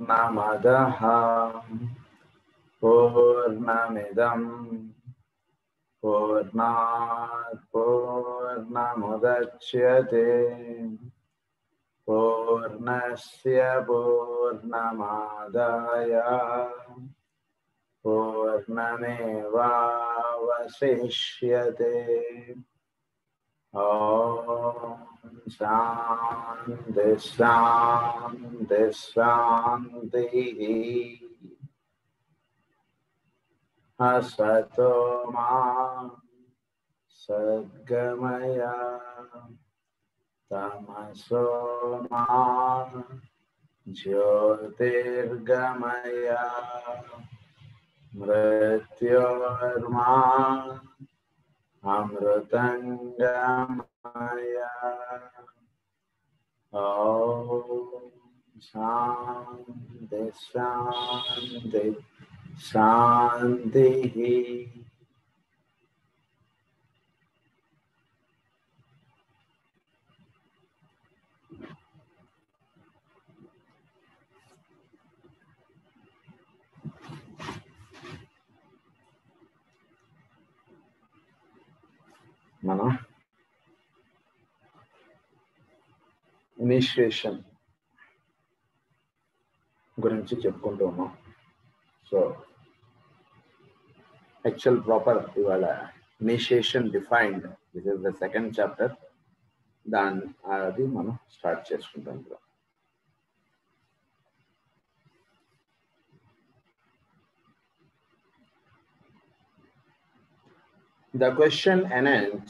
పూర్ణమదః పూర్ణమిదం పూర్ణాత్ పూర్ణముదచ్యతే పూర్ణస్య పూర్ణమాదాయ పూర్ణమేవావశిష్యతే. ఓం శాంతి శాంతి శాంతి. అసతో మా సద్గమయ తమసో మా జ్యోతిర్గమయ మృత్యోర్మా అమృతంగమయ. ఓం శాంతి శాంతి శాంతి. మనం ఇనిషియేషన్ గురించి చెప్పుకుంటూ ఉన్నాం. సో యాక్చువల్ ప్రాపర్ ఇవాళ initiation defined, this is the second chapter. అది మనం స్టార్ట్ చేసుకుంటాం. The question anent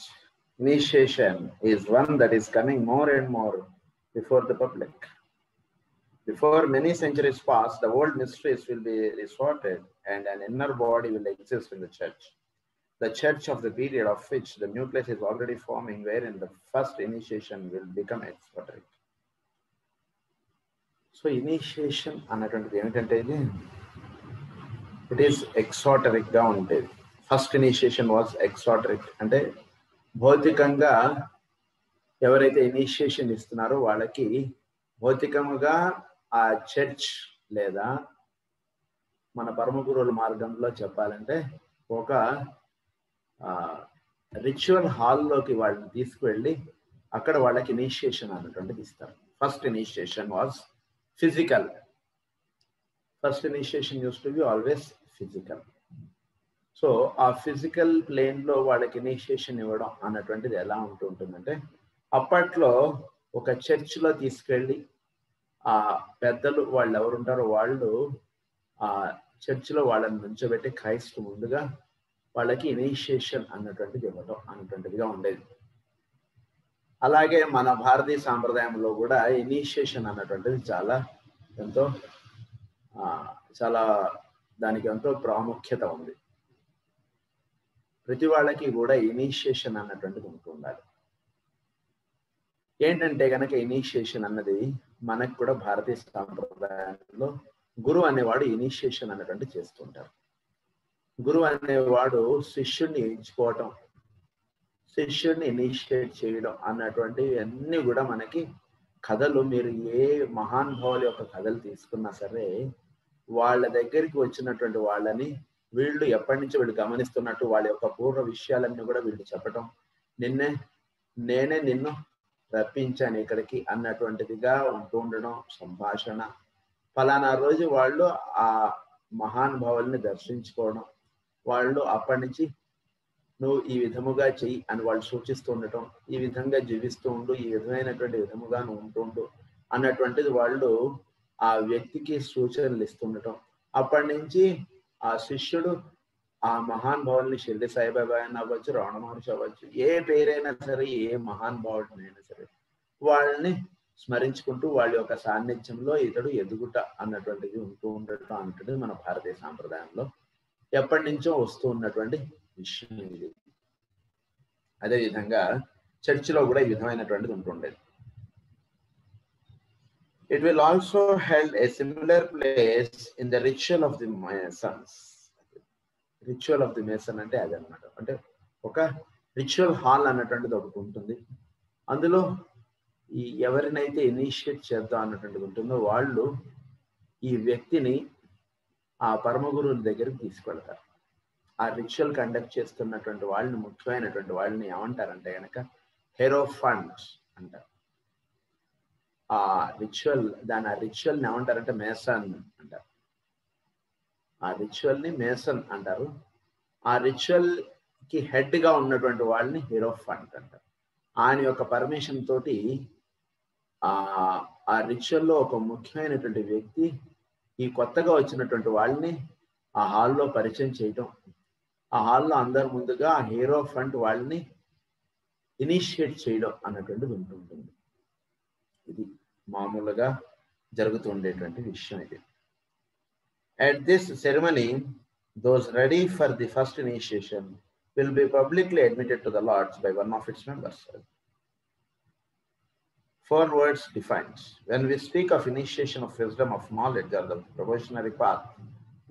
initiation is one that is coming more and more before the public. Before many centuries pass, the old mysteries will be resorted and an inner body will exist in the church. The church of the period of which the nucleus is already forming, wherein the first initiation will become exoteric. So initiation అన్నటువంటిది ఏమిటంటే it is exoteric గా ఉంటుంది. First initiation was ఎక్సాటరిక్, అంటే భౌతికంగా ఎవరైతే initiation ఇస్తున్నారో వాళ్ళకి భౌతికముగా ఆ చర్చ్ లేదా మన పరమ గురువుల మార్గంలో చెప్పాలంటే ఒక రిచువల్ హాల్లోకి వాళ్ళని తీసుకువెళ్ళి అక్కడ వాళ్ళకి ఇనిషియేషన్ అన్నటువంటిది ఇస్తారు. First initiation was physical. First initiation use to be always physical. So ఆ ఫిజికల్ ప్లేన్లో వాళ్ళకి ఇనిషియేషన్ ఇవ్వడం అన్నటువంటిది ఎలా ఉంటుందంటే, అప్పట్లో ఒక చర్చ్లో తీసుకెళ్ళి ఆ పెద్దలు వాళ్ళు ఎవరుంటారో వాళ్ళు ఆ చర్చ్లో వాళ్ళని నుంచోబెట్టి క్రైస్తు ముందుగా వాళ్ళకి ఇనిషియేషన్ అన్నటువంటిది ఇవ్వడం అన్నటువంటిదిగా ఉండేది. అలాగే మన భారతీయ సాంప్రదాయంలో కూడా ఇనిషియేషన్ అన్నటువంటిది చాలా దానికి ఎంతో ప్రాముఖ్యత ఉంది. ప్రతి వాళ్ళకి కూడా ఇనిషియేషన్ అన్నటువంటిది ఉండాలి. ఏంటంటే కనుక ఇనిషియేషన్ అన్నది మనకు కూడా భారతీయ సాంప్రదాయంలో గురువు అనేవాడు ఇనిషియేషన్ అన్నటువంటి చేస్తుంటారు. గురువు అనేవాడు శిష్యుడిని ఎంచుకోవటం, శిష్యుడిని ఇనిషియేట్ చేయడం అన్నటువంటివి అన్నీ కూడా మనకి కథలు, మీరు ఏ మహానుభావుల యొక్క కథలు తీసుకున్నా సరే వాళ్ళ దగ్గరికి వచ్చినటువంటి వాళ్ళని వీళ్ళు ఎప్పటి నుంచో వీళ్ళు గమనిస్తున్నట్టు వాళ్ళ యొక్క పూర్వ విషయాలన్నీ కూడా వీళ్ళు చెప్పటం, నేనే నిన్ను రప్పించాను ఇక్కడికి అన్నటువంటిదిగా ఉండడం, సంభాషణ. ఫలానా రోజు వాళ్ళు ఆ మహానుభావుల్ని దర్శించుకోవడం, వాళ్ళు అప్పటి నుంచి నువ్వు ఈ విధముగా చెయ్యి అని వాళ్ళు సూచిస్తూ ఉండటం, ఈ విధంగా జీవిస్తూ ఉండు, ఈ విధమైనటువంటి విధముగా నువ్వు ఉంటుండు అన్నటువంటిది వాళ్ళు ఆ వ్యక్తికి సూచనలు ఇస్తుండటం. అప్పటి నుంచి ఆ శిష్యుడు ఆ మహానుభావుల్ని, షిర్డీ సాయిబాబా అయినా అవ్వచ్చు, రమణ మహర్షి అవ్వచ్చు, ఏ పేరైనా సరే, ఏ మహానుభావుడినైనా సరే వాళ్ళని స్మరించుకుంటూ వాళ్ళ యొక్క సాన్నిధ్యంలో ఇతడు ఎదుగుట అన్నటువంటిది ఉంటూ ఉండటం అన్నటువంటిది మన భారతీయ సాంప్రదాయంలో ఎప్పటి నుంచో వస్తూ ఉన్నటువంటి విషయం ఇది. అదేవిధంగా చర్చిలో కూడా ఈ విధమైనటువంటిది ఉంటుండేది. It will also held a similar place in the ritual of the Masons. Ritual of the Mason అంటే అదనమాట. అంటే ఒక రిచువల్ హాల్ అన్నటువంటిది ఒకటి ఉంటుంది. అందులో ఈ ఎవరినైతే ఇనిషియేట్ చేద్దాం అన్నటువంటిది ఉంటుందో వాళ్ళు ఈ వ్యక్తిని ఆ పరమ గురువుల దగ్గరికి తీసుకెళ్తారు. ఆ రిచువల్ కండక్ట్ చేస్తున్నటువంటి వాళ్ళని, ముఖ్యమైనటువంటి వాళ్ళని ఏమంటారంటే కనుక హెరోఫంట్స్ అంటారు. ఆ రిచువల్ని ఏమంటారంటే మేసన్ అంటారు. ఆ రిచువల్ని మేసన్ అంటారు. ఆ రిచువల్ కి హెడ్ గా ఉన్నటువంటి వాళ్ళని హెరోఫంట్ అంటారు. ఆయన యొక్క పర్మిషన్ తోటి ఆ రిచువల్లో ఒక ముఖ్యమైనటువంటి వ్యక్తి ఈ కొత్తగా వచ్చినటువంటి వాళ్ళని ఆ హాల్లో పరిచయం చేయటం, ఆ హాల్లో అందరి ముందుగా ఆ హెరోఫంట్ వాళ్ళని ఇనిషియేట్ చేయడం అన్నటువంటిది ఉంటుంటుంది. ఇది మామూలుగా జరుగుతుండేటువంటి విషయం ఇది. At this ceremony, those ready for the first initiation will be publicly admitted to the lords by one of its members. 4 words defines. When we speak of initiation of wisdom, of knowledge, or the probationary path,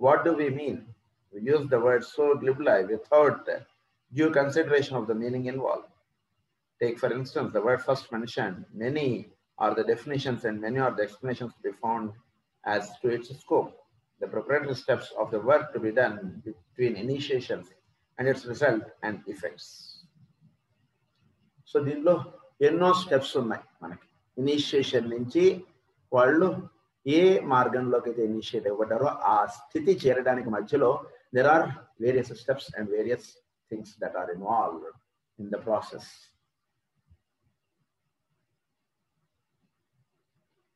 what do we mean? We use the word so glibly without due consideration of the meaning involved. Take, for instance, the word first mentioned. Many are the definitions and many are the explanations to be found as to its scope. The preparatory steps of the work to be done between initiations and its result and effects. So, దీనిలో ఎన్నో steps ఉన్నాయి మనకి. Initiation నుంచి వాళ్ళు ఏ మార్గంలోకి అయితే initiate అవ్వటారో ఆ స్థితి చేరడానికి మధ్యలో there are various steps and various things that are involved in the process.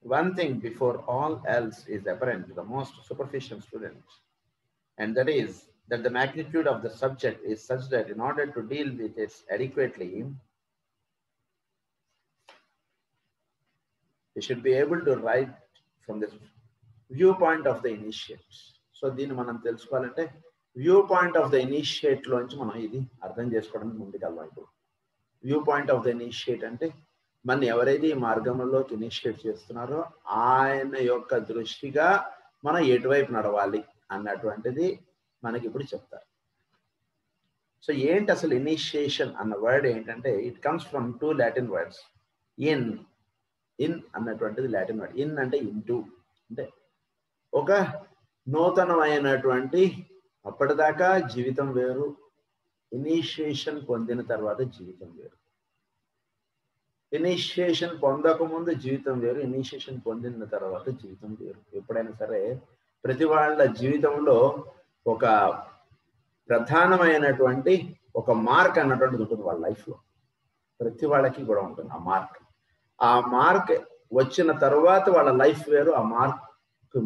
One thing before all else is apparent to the most superficial student, and that is that the magnitude of the subject is such that in order to deal with it adequately, we should be able to write from the viewpoint of the initiate. So, దీన్ని మనం తెలుసుకోవాలంటే view point of the initiate లోంచి మనం ఇది అర్థం చేసుకోవడానికి ముందుకెళ్దాం. ఇప్పుడు view point of the initiate అంటే మన ఎవరైతే ఈ మార్గంలోకి ఇనిషియేట్ చేస్తున్నారో ఆయన యొక్క దృష్టిగా మనం ఎటువైపు నడవాలి అన్నటువంటిది మనకి ఇప్పుడు చెప్తారు. సో ఏంటి అసలు ఇనిషియేషన్ అన్న వర్డ్ ఏంటంటే it comes from 2 Latin words. In అన్నటువంటిది లాటిన్ వర్డ్. ఇన్ అంటే ఇంటూ, అంటే ఒక నూతనమైనటువంటి, అప్పటిదాకా జీవితం వేరు, ఇనిషియేషన్ పొందిన తర్వాత జీవితం వేరు. ఇనిషియేషన్ పొందకముందు జీవితం వేరు, ఇనిషియేషన్ పొందిన తర్వాత జీవితం వేరు. ఎప్పుడైనా సరే ప్రతి వాళ్ళ జీవితంలో ఒక ప్రధానమైనటువంటి ఒక మార్క్ అన్నటువంటిది ఉంటుంది వాళ్ళ లైఫ్లో. ప్రతి వాళ్ళకి కూడా ఉంటుంది ఆ మార్క్. ఆ మార్క్ వచ్చిన తర్వాత వాళ్ళ లైఫ్ వేరు, ఆ మార్క్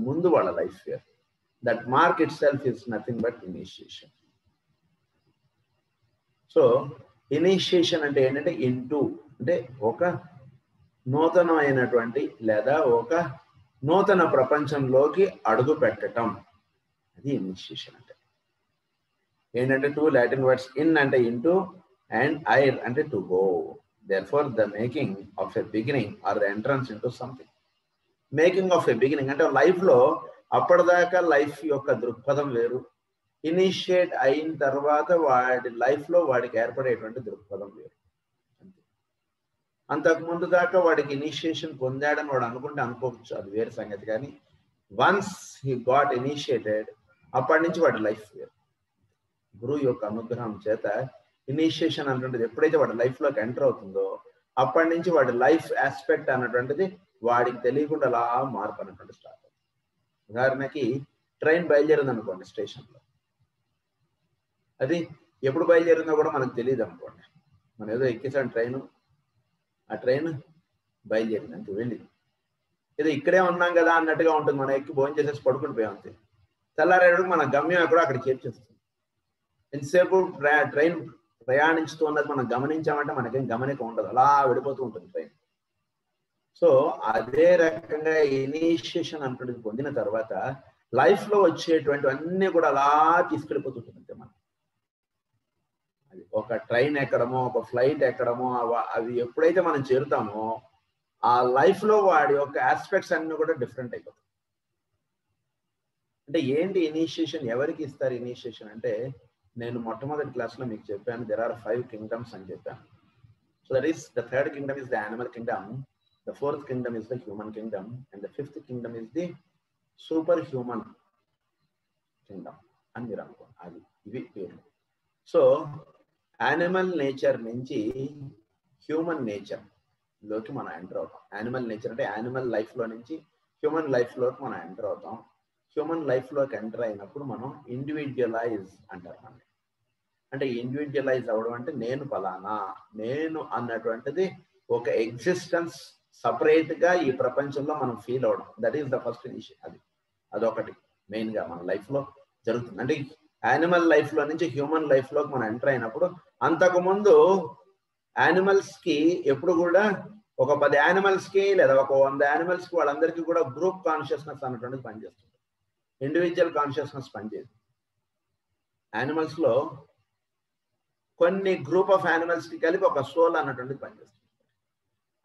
ముందు వాళ్ళ లైఫ్ వేరు. That mark it self is nothing but initiation. So initiation అంటే ఏంటంటే ఇంటూ అంటే ఒక నూతనమైనటువంటి లేదా ఒక నూతన ప్రపంచంలోకి అడుగు పెట్టడం, అది ఇనిషియేషన్ అంటే. ఏంటంటే 2 లాటిన్ వర్డ్స్. ఇన్ అంటే ఇంటూ అండ్ ఐర్ అంటే to go. Therefore, the making of a beginning or the entrance into something. Making of a beginning అంటే లైఫ్ లో అప్పటిదాకా లైఫ్ యొక్క దృక్పథం వేరు, ఇనిషియేట్ అయిన తర్వాత వాడి లైఫ్ లో వాడికి ఏర్పడేటువంటి దృక్పథం వేరు. అంతకు ముందు దాకా వాడికి ఇనిషియేషన్ పొందాడని వాడు అనుకుంటే అనుకోవచ్చు, అది వేరే సంగతి. కానీ వన్స్ హీ గాట్ ఇనిషియేటెడ్, అప్పటి నుంచి వాడి లైఫ్ వేరు. గురువు యొక్క అనుగ్రహం చేత ఇనిషియేషన్ అన్నటువంటిది ఎప్పుడైతే వాడి లైఫ్లోకి ఎంటర్ అవుతుందో అప్పటి నుంచి వాడి లైఫ్ ఆస్పెక్ట్ అన్నటువంటిది వాడికి తెలియకుండా అలా మార్పు అన్నటువంటి స్టార్ట్ అవుతుంది. ఉదాహరణకి ట్రైన్ బయలుదేరింది అనుకోండి స్టేషన్లో, అది ఎప్పుడు బయలుదేరిందో కూడా మనకు తెలియదు అనుకోండి. మనం ఏదో ఎక్కేసాం ట్రైను, ఆ ట్రైన్ బయలుదేరింది అంతే, వెళ్ళింది. ఏదో ఇక్కడే ఉన్నాం కదా అన్నట్టుగా ఉంటుంది. మనం ఎక్కి భోజనం చేసేసి పడుకుని పోయాం అంతే. తెల్లారేడు మన గమ్యం కూడా అక్కడ చేర్చేస్తుంది. ఎంతసేపు ట్రైన్ ప్రయాణించుతూ ఉన్నది మనం గమనించామంటే మనకేం గమనిక ఉండదు, అలా వెళ్ళిపోతూ ఉంటుంది ట్రైన్. సో అదే రకంగా ఇనిషియేషన్ అంటుంది పొందిన తర్వాత లైఫ్ లో వచ్చేటువంటి అన్ని కూడా అలా తీసుకెళ్ళిపోతుంటుంది అంతే. మనం అది ఒక ట్రైన్ ఎక్కడమో ఒక ఫ్లైట్ ఎక్కడమో అవి ఎప్పుడైతే మనం చేరుతామో ఆ లైఫ్ లో వాడి యొక్క ఆస్పెక్ట్స్ అన్ని కూడా డిఫరెంట్ అయిపోతాయి. అంటే ఏంటి ఇనిషియేషన్, ఎవరికి ఇస్తారు ఇనిషియేషన్ అంటే, నేను మొట్టమొదటి క్లాస్లో మీకు చెప్పాను there are 5 kingdoms అని చెప్పాను. So that is the 3rd kingdom is the animal kingdom, the 4th kingdom is the human kingdom, and the 5th kingdom is the super human Kingdom అని మీరు అనుకోండి. అది ఇవి పేర్లు. సో యానిమల్ నేచర్ నుంచి human nature లోకి మనం enter అవుతాం. యానిమల్ నేచర్ అంటే యానిమల్ లైఫ్లో నుంచి హ్యూమన్ లైఫ్లోకి మనం ఎంటర్ అవుతాం. హ్యూమన్ లైఫ్లోకి ఎంటర్ అయినప్పుడు మనం ఇండివిజువలైజ్ అంటారు మనకి. అంటే ఇండివిజువలైజ్ అవ్వడం అంటే నేను ఫలానా, నేను అన్నటువంటిది ఒక ఎగ్జిస్టెన్స్ సపరేట్గా ఈ ప్రపంచంలో మనం ఫీల్ అవడం. That is the first initiation. అదొకటి మెయిన్గా మన లైఫ్లో జరుగుతుంది. అంటే యానిమల్ లైఫ్లో నుంచి హ్యూమన్ లైఫ్లోకి మనం ఎంటర్ అయినప్పుడు, అంతకుముందు యానిమల్స్కి ఎప్పుడు కూడా ఒక 10 యానిమల్స్కి లేదా ఒక 100 యానిమల్స్కి వాళ్ళందరికీ కూడా గ్రూప్ కాన్షియస్నెస్ అన్నటువంటిది పనిచేస్తుంది. ఇండివిజువల్ కాన్షియస్నెస్ పనిచేయదు. యానిమల్స్లో కొన్ని గ్రూప్ ఆఫ్ యానిమల్స్కి కలిపి ఒక సోల్ అన్నటువంటిది పనిచేస్తుంది.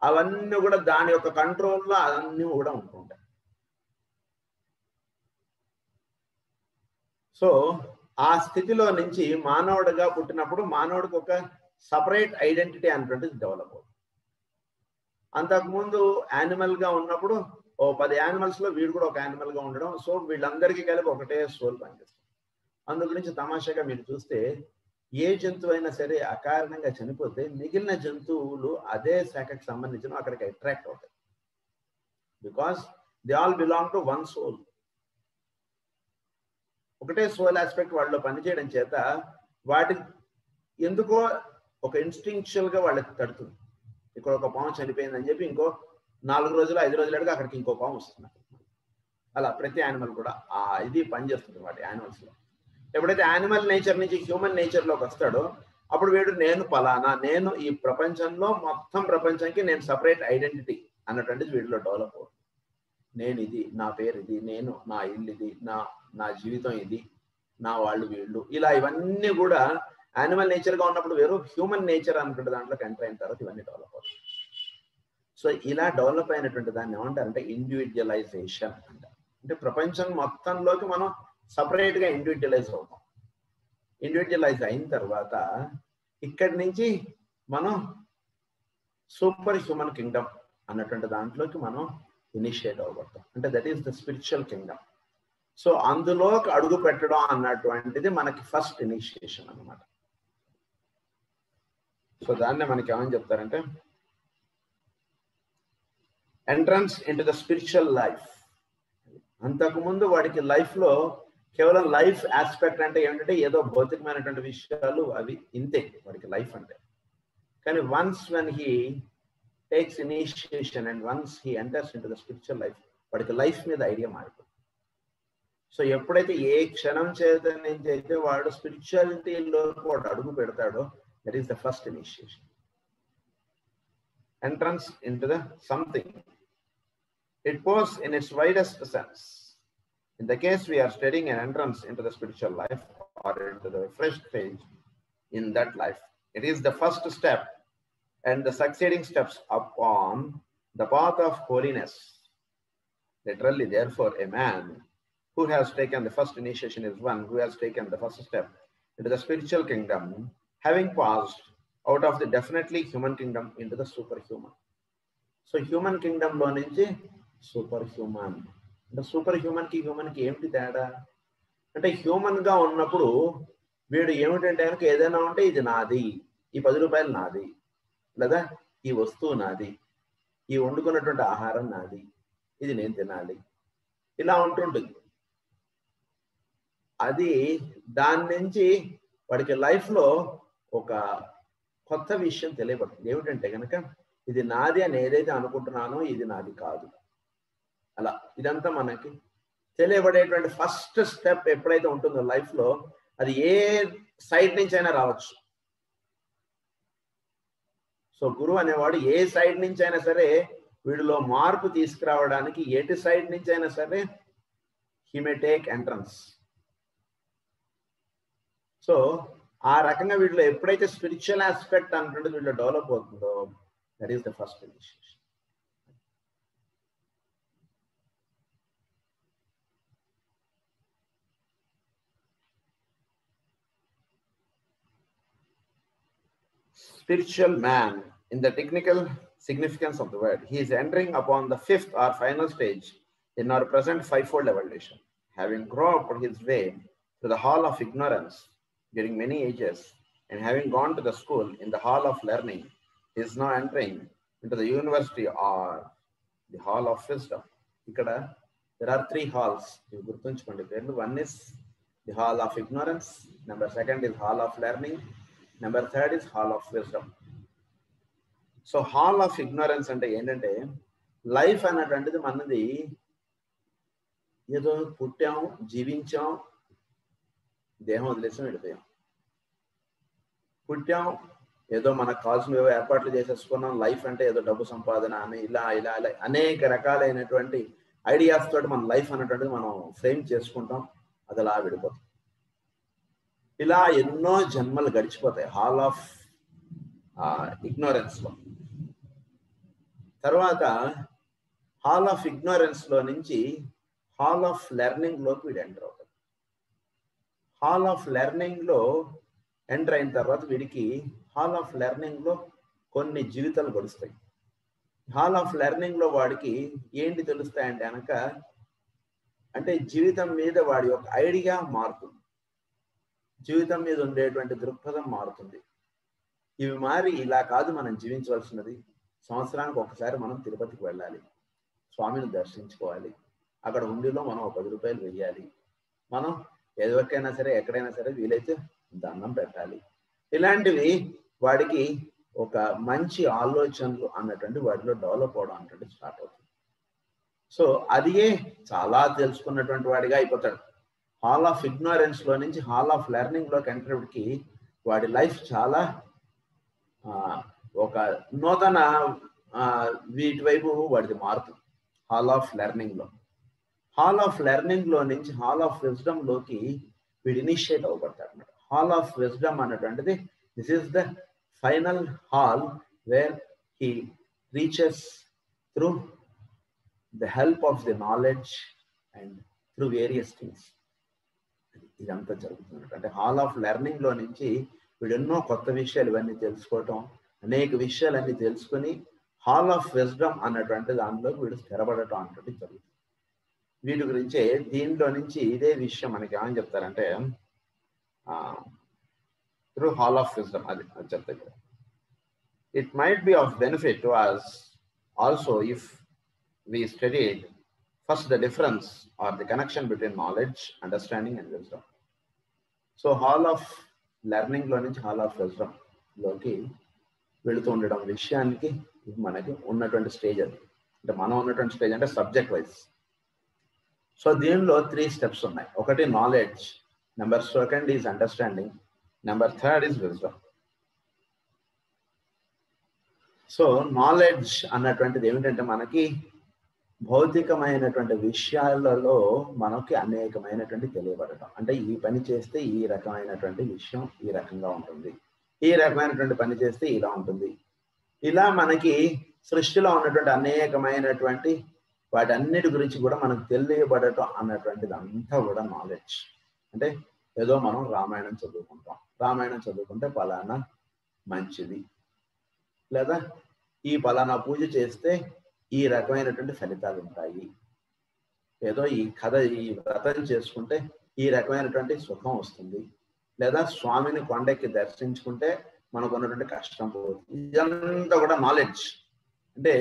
అవన్నీ కూడా దాని యొక్క కంట్రోల్లో అన్నీ కూడా ఉంటుంటాయి. సో ఆ స్థితిలో నుంచి మానవుడిగా పుట్టినప్పుడు మానవుడికి ఒక సపరేట్ ఐడెంటిటీ అనేటువంటిది డెవలప్ అవుతుంది. అంతకుముందు యానిమల్గా ఉన్నప్పుడు ఓ 10 యానిమల్స్లో వీడు కూడా ఒక యానిమల్గా ఉండడం. సో వీళ్ళందరికీ కలిపి ఒకటే సోల్ పనిచేస్తుంది. అందు గురించి తమాషాగా మీరు చూస్తే ఏ జంతువు అయినా సరే అకారణంగా చనిపోతే మిగిలిన జంతువులు అదే శాఖకు సంబంధించిన అక్కడికి అట్రాక్ట్ అవుతాయి. Because they all belong to one soul. ఒకటే సోల్ ఆస్పెక్ట్ వాళ్ళలో పనిచేయడం చేత వాటి ఎందుకో ఒక ఇన్స్టింక్చువల్గా వాళ్ళకి తడుతుంది. ఇక్కడ ఒక పాము చనిపోయిందని చెప్పి ఇంకో 4 రోజులు 5 రోజులకి అక్కడికి ఇంకో పాము వస్తుంది. అలా ప్రతి యానిమల్ కూడా ఇది పనిచేస్తుంది వాటి యానిమల్స్లో. ఎప్పుడైతే యానిమల్ నేచర్ నుంచి హ్యూమన్ నేచర్లోకి వస్తాడో అప్పుడు వీడు నేను ఫలానా, నేను ఈ ప్రపంచంలో మొత్తం ప్రపంచానికి నేను సపరేట్ ఐడెంటిటీ అన్నటువంటిది వీడిలో డెవలప్ అవుతుంది. నేను ఇది, నా పేరు ఇది, నేను నా ఇల్లు ఇది, నా జీవితం ఇది, నా వాళ్ళు వీళ్ళు, ఇలా ఇవన్నీ కూడా యానిమల్ నేచర్గా ఉన్నప్పుడు వేరు, హ్యూమన్ నేచర్ అన్నటువంటి దాంట్లోకి ఎంటర్ అయిన తర్వాత ఇవన్నీ డెవలప్ అవుతాయి. సో ఇలా డెవలప్ అయినటువంటి దాన్ని ఏమంటారంటే ఇండివిజువలైజేషన్ అంటారు. అంటే ప్రపంచం మొత్తంలోకి మనం సపరేట్గా ఇండివిజువలైజ్ అవుతాం. ఇండివిజువలైజ్ అయిన తర్వాత ఇక్కడి నుంచి మనం సూపర్ హ్యూమన్ కింగ్డమ్ అన్నటువంటి దాంట్లోకి మనం ఇనిషియేట్ అవ్వబడతాం. అంటే that is the spiritual Kingdom. So అందులోకి అడుగు పెట్టడం అన్నటువంటిది మనకి ఫస్ట్ ఇనిషియేషన్ అన్నమాట. సో దాన్నే మనకి ఏమని చెప్తారంటే entrance into the spiritual life. అంతకుముందు వాడికి లైఫ్లో కేవలం లైఫ్ ఆస్పెక్ట్ అంటే ఏమిటంటే ఏదో భౌతికమైనటువంటి విషయాలు అవి ఇంతే వాడికి లైఫ్ అంటే. కానీ once when he takes initiation and once he enters in to the spiritual life వాడికి లైఫ్ మీద ఐడియా మారిపోతుంది. సో ఎప్పుడైతే ఏ క్షణం చేత నుంచి అయితే వాడు స్పిరిచువాలిటీలో వాడు అడుగు పెడతాడో that is the first initiation. Entrance into the something. It goes in its widest sense. In the case we are studying an entrance into the spiritual life or into the fresh stage in that life, it is the first step and the succeeding steps upon the path of holiness. Literally, therefore, a man who has taken the first initiation is one who has taken the first step into the spiritual kingdom, having passed out of the definitely human kingdom into the superhuman. So human kingdom lo nunchi super human. అంటే super హ్యూమన్కి హ్యూమన్కి ఏమిటి తేడా అంటే human గా ఉన్నప్పుడు వీడు ఏమిటంటే కనుక ఏదైనా ఉంటే ఇది నాది, ఈ 10 రూపాయలు నాది, లేదా ఈ వస్తువు నాది, ఈ వండుకున్నటువంటి ఆహారం నాది, ఇది నేను తినాలి, ఇలా ఉంటుంటుంది. అది దాని నుంచి వాడికి లైఫ్లో ఒక కొత్త విషయం తెలియబడుతుంది. ఏమిటంటే కనుక ఇది నాది అని ఏదైతే అనుకుంటున్నానో ఇది నాది కాదు. అలా ఇదంతా మనకి తెలియబడేటువంటి ఫస్ట్ స్టెప్ ఎప్పుడైతే ఉంటుందో లైఫ్లో అది ఏ సైడ్ నుంచి అయినా రావచ్చు. సో గురువు అనేవాడు ఏ సైడ్ నుంచి అయినా సరే వీడిలో మార్పు తీసుకురావడానికి ఎటు సైడ్ నుంచి అయినా సరే he may take entrance. So ఆ రకంగా వీటిలో ఎప్పుడైతే స్పిరిచువల్ ఆస్పెక్ట్ అన్నటువంటిది వీటిలో డెవలప్ అవుతుందో that is the first initiation. Spiritual man, in the technical significance of the word, he is entering upon the 5th or final stage In our present fivefold evolution, having groped his way to the hall of ignorance during many ages, and having gone to the school in the hall of learning, he is now entering into the university or the hall of wisdom. Ikkada, there are three halls. One is the hall of ignorance. Number second is hall of learning. Number third is hall of wisdom. So hall of ignorance అంటే ఏంటంటే life అన్నటువంటిది మనది ఏదో పుట్టాం, జీవించాం, దేహం వదిలేసాం, వెళ్ళిపోయాం. పుట్టాం, ఏదో మనకు కావాల్సినవి ఏర్పాట్లు చేసేసుకున్నాం. లైఫ్ అంటే ఏదో డబ్బు సంపాదన అని ఇలా ఇలా ఇలా అనేక రకాలైనటువంటి ఐడియాస్ తోటి మన లైఫ్ అన్నటువంటిది మనం ఫ్రేమ్ చేసుకుంటాం. అది అలా విడిపోతాం. ఇలా ఎన్నో జన్మలు గడిచిపోతాయి హాల్ ఆఫ్ ఇగ్నోరెన్స్ లో. తర్వాత హాల్ ఆఫ్ ఇగ్నోరెన్స్ లో నుంచి హాల్ ఆఫ్ లెర్నింగ్ లోకి వీడు ఎంటర్ అవుతాడు. హాల్ ఆఫ్ లెర్నింగ్ లో ఎంటర్ అయిన తర్వాత వీడికి హాల్ ఆఫ్ లెర్నింగ్ లో కొన్ని జీవితాలు గడుస్తాయి. హాల్ ఆఫ్ లెర్నింగ్ లో వాడికి ఏంటి తెలుస్తాయంటే కనుక, అంటే జీవితం మీద వాడి యొక్క ఐడియా మారుతుంది, జీవితం మీద ఉండేటువంటి దృక్పథం మారుతుంది. ఇవి మారి ఇలా కాదు మనం జీవించవలసినది, సంవత్సరానికి ఒకసారి మనం తిరుపతికి వెళ్ళాలి, స్వామిని దర్శించుకోవాలి, అక్కడ హుండీలో మనం 10 రూపాయలు వెయ్యాలి, మనం ఎవరికైనా సరే ఎక్కడైనా సరే వీలైతే దండం పెట్టాలి. ఇలాంటివి వాడికి ఒక మంచి ఆలోచనలు అన్నటువంటి వాడిలో డెవలప్ అవడం అన్నటువంటి స్టార్ట్ అవుతుంది. సో అదియే చాలా తెలుసుకున్నటువంటి వాడిగా అయిపోతాడు. హాల్ ఆఫ్ ఇగ్నోరెన్స్ లో నుంచి హాల్ ఆఫ్ లెర్నింగ్ లోకి ఎంటర్కి వాడి లైఫ్ చాలా ఒక నూతన వీటి వైపు వాడిది మారుతుంది. హాల్ ఆఫ్ లెర్నింగ్ లో, హాల్ ఆఫ్ లెర్నింగ్ లో నుంచి హాల్ ఆఫ్ విజ్డమ్ లోకి వీడు ఇనిషియేట్ అవ్వబడతాడు అన్నమాట. హాల్ ఆఫ్ విజ్డమ్ అన్నటువంటిది this is the final hall where he reaches through the help of the knowledge and through various things. ఇదంతా జరుగుతుంది. అంటే హాల్ ఆఫ్ లెర్నింగ్ లో నుంచి వీడు ఎన్నో కొత్త విషయాలు ఇవన్నీ తెలుసుకోవటం, అనేక విషయాలన్నీ తెలుసుకుని హాల్ ఆఫ్ విజ్డమ్ అన్నటువంటి దానిలోకి వీడు స్థిరపడటం అన్నటువంటి జరుగుతుంది. వీటి గురించే దీనిలో నుంచి ఇదే విషయం మనకి ఏమని చెప్తారంటే త్రూ హాల్ ఆఫ్ విజ్డమ్ అది చెప్తారు. It might be of benefit to us also if we studied first the difference or the connection between knowledge, understanding and wisdom. So hall of learning లో నుంచి హాల్ ఆఫ్ విజ్డమ్ లోకి వెళుతూ ఉండడం విషయానికి మనకి ఉన్నటువంటి స్టేజ్ అది. అంటే మనం ఉన్నటువంటి స్టేజ్ అంటే సబ్జెక్ట్ వైజ్. సో దీనిలో 3 స్టెప్స్ ఉన్నాయి. ఒకటి knowledge, number second is understanding, number third is wisdom. So knowledge అన్నటువంటిది ఏమిటంటే మనకి భౌతికమైనటువంటి విషయాలలో మనకి అనేకమైనటువంటి తెలియబడటం. అంటే ఈ పని చేస్తే ఈ రకమైనటువంటి విషయం ఈ రకంగా ఉంటుంది, ఈ రకమైనటువంటి పని చేస్తే ఇలా ఉంటుంది, ఇలా మనకి సృష్టిలో ఉన్నటువంటి అనేకమైనటువంటి వాటన్నిటి గురించి కూడా మనకు తెలియబడటం అన్నటువంటిది అంతా కూడా నాలెడ్జ్. అంటే ఏదో మనం రామాయణం చదువుకుంటాం, రామాయణం చదువుకుంటే పలానా మంచిది, లేదా ఈ పలానా పూజ చేస్తే ఈ రకమైనటువంటి ఫలితాలు ఉంటాయి, ఏదో ఈ కథ ఈ వ్రతం చేసుకుంటే ఈ రకమైనటువంటి సుఖం వస్తుంది, లేదా స్వామిని కొండెక్కి దర్శించుకుంటే మనకు ఉన్నటువంటి కష్టం పోతుంది. ఇదంతా కూడా నాలెడ్జ్. అంటే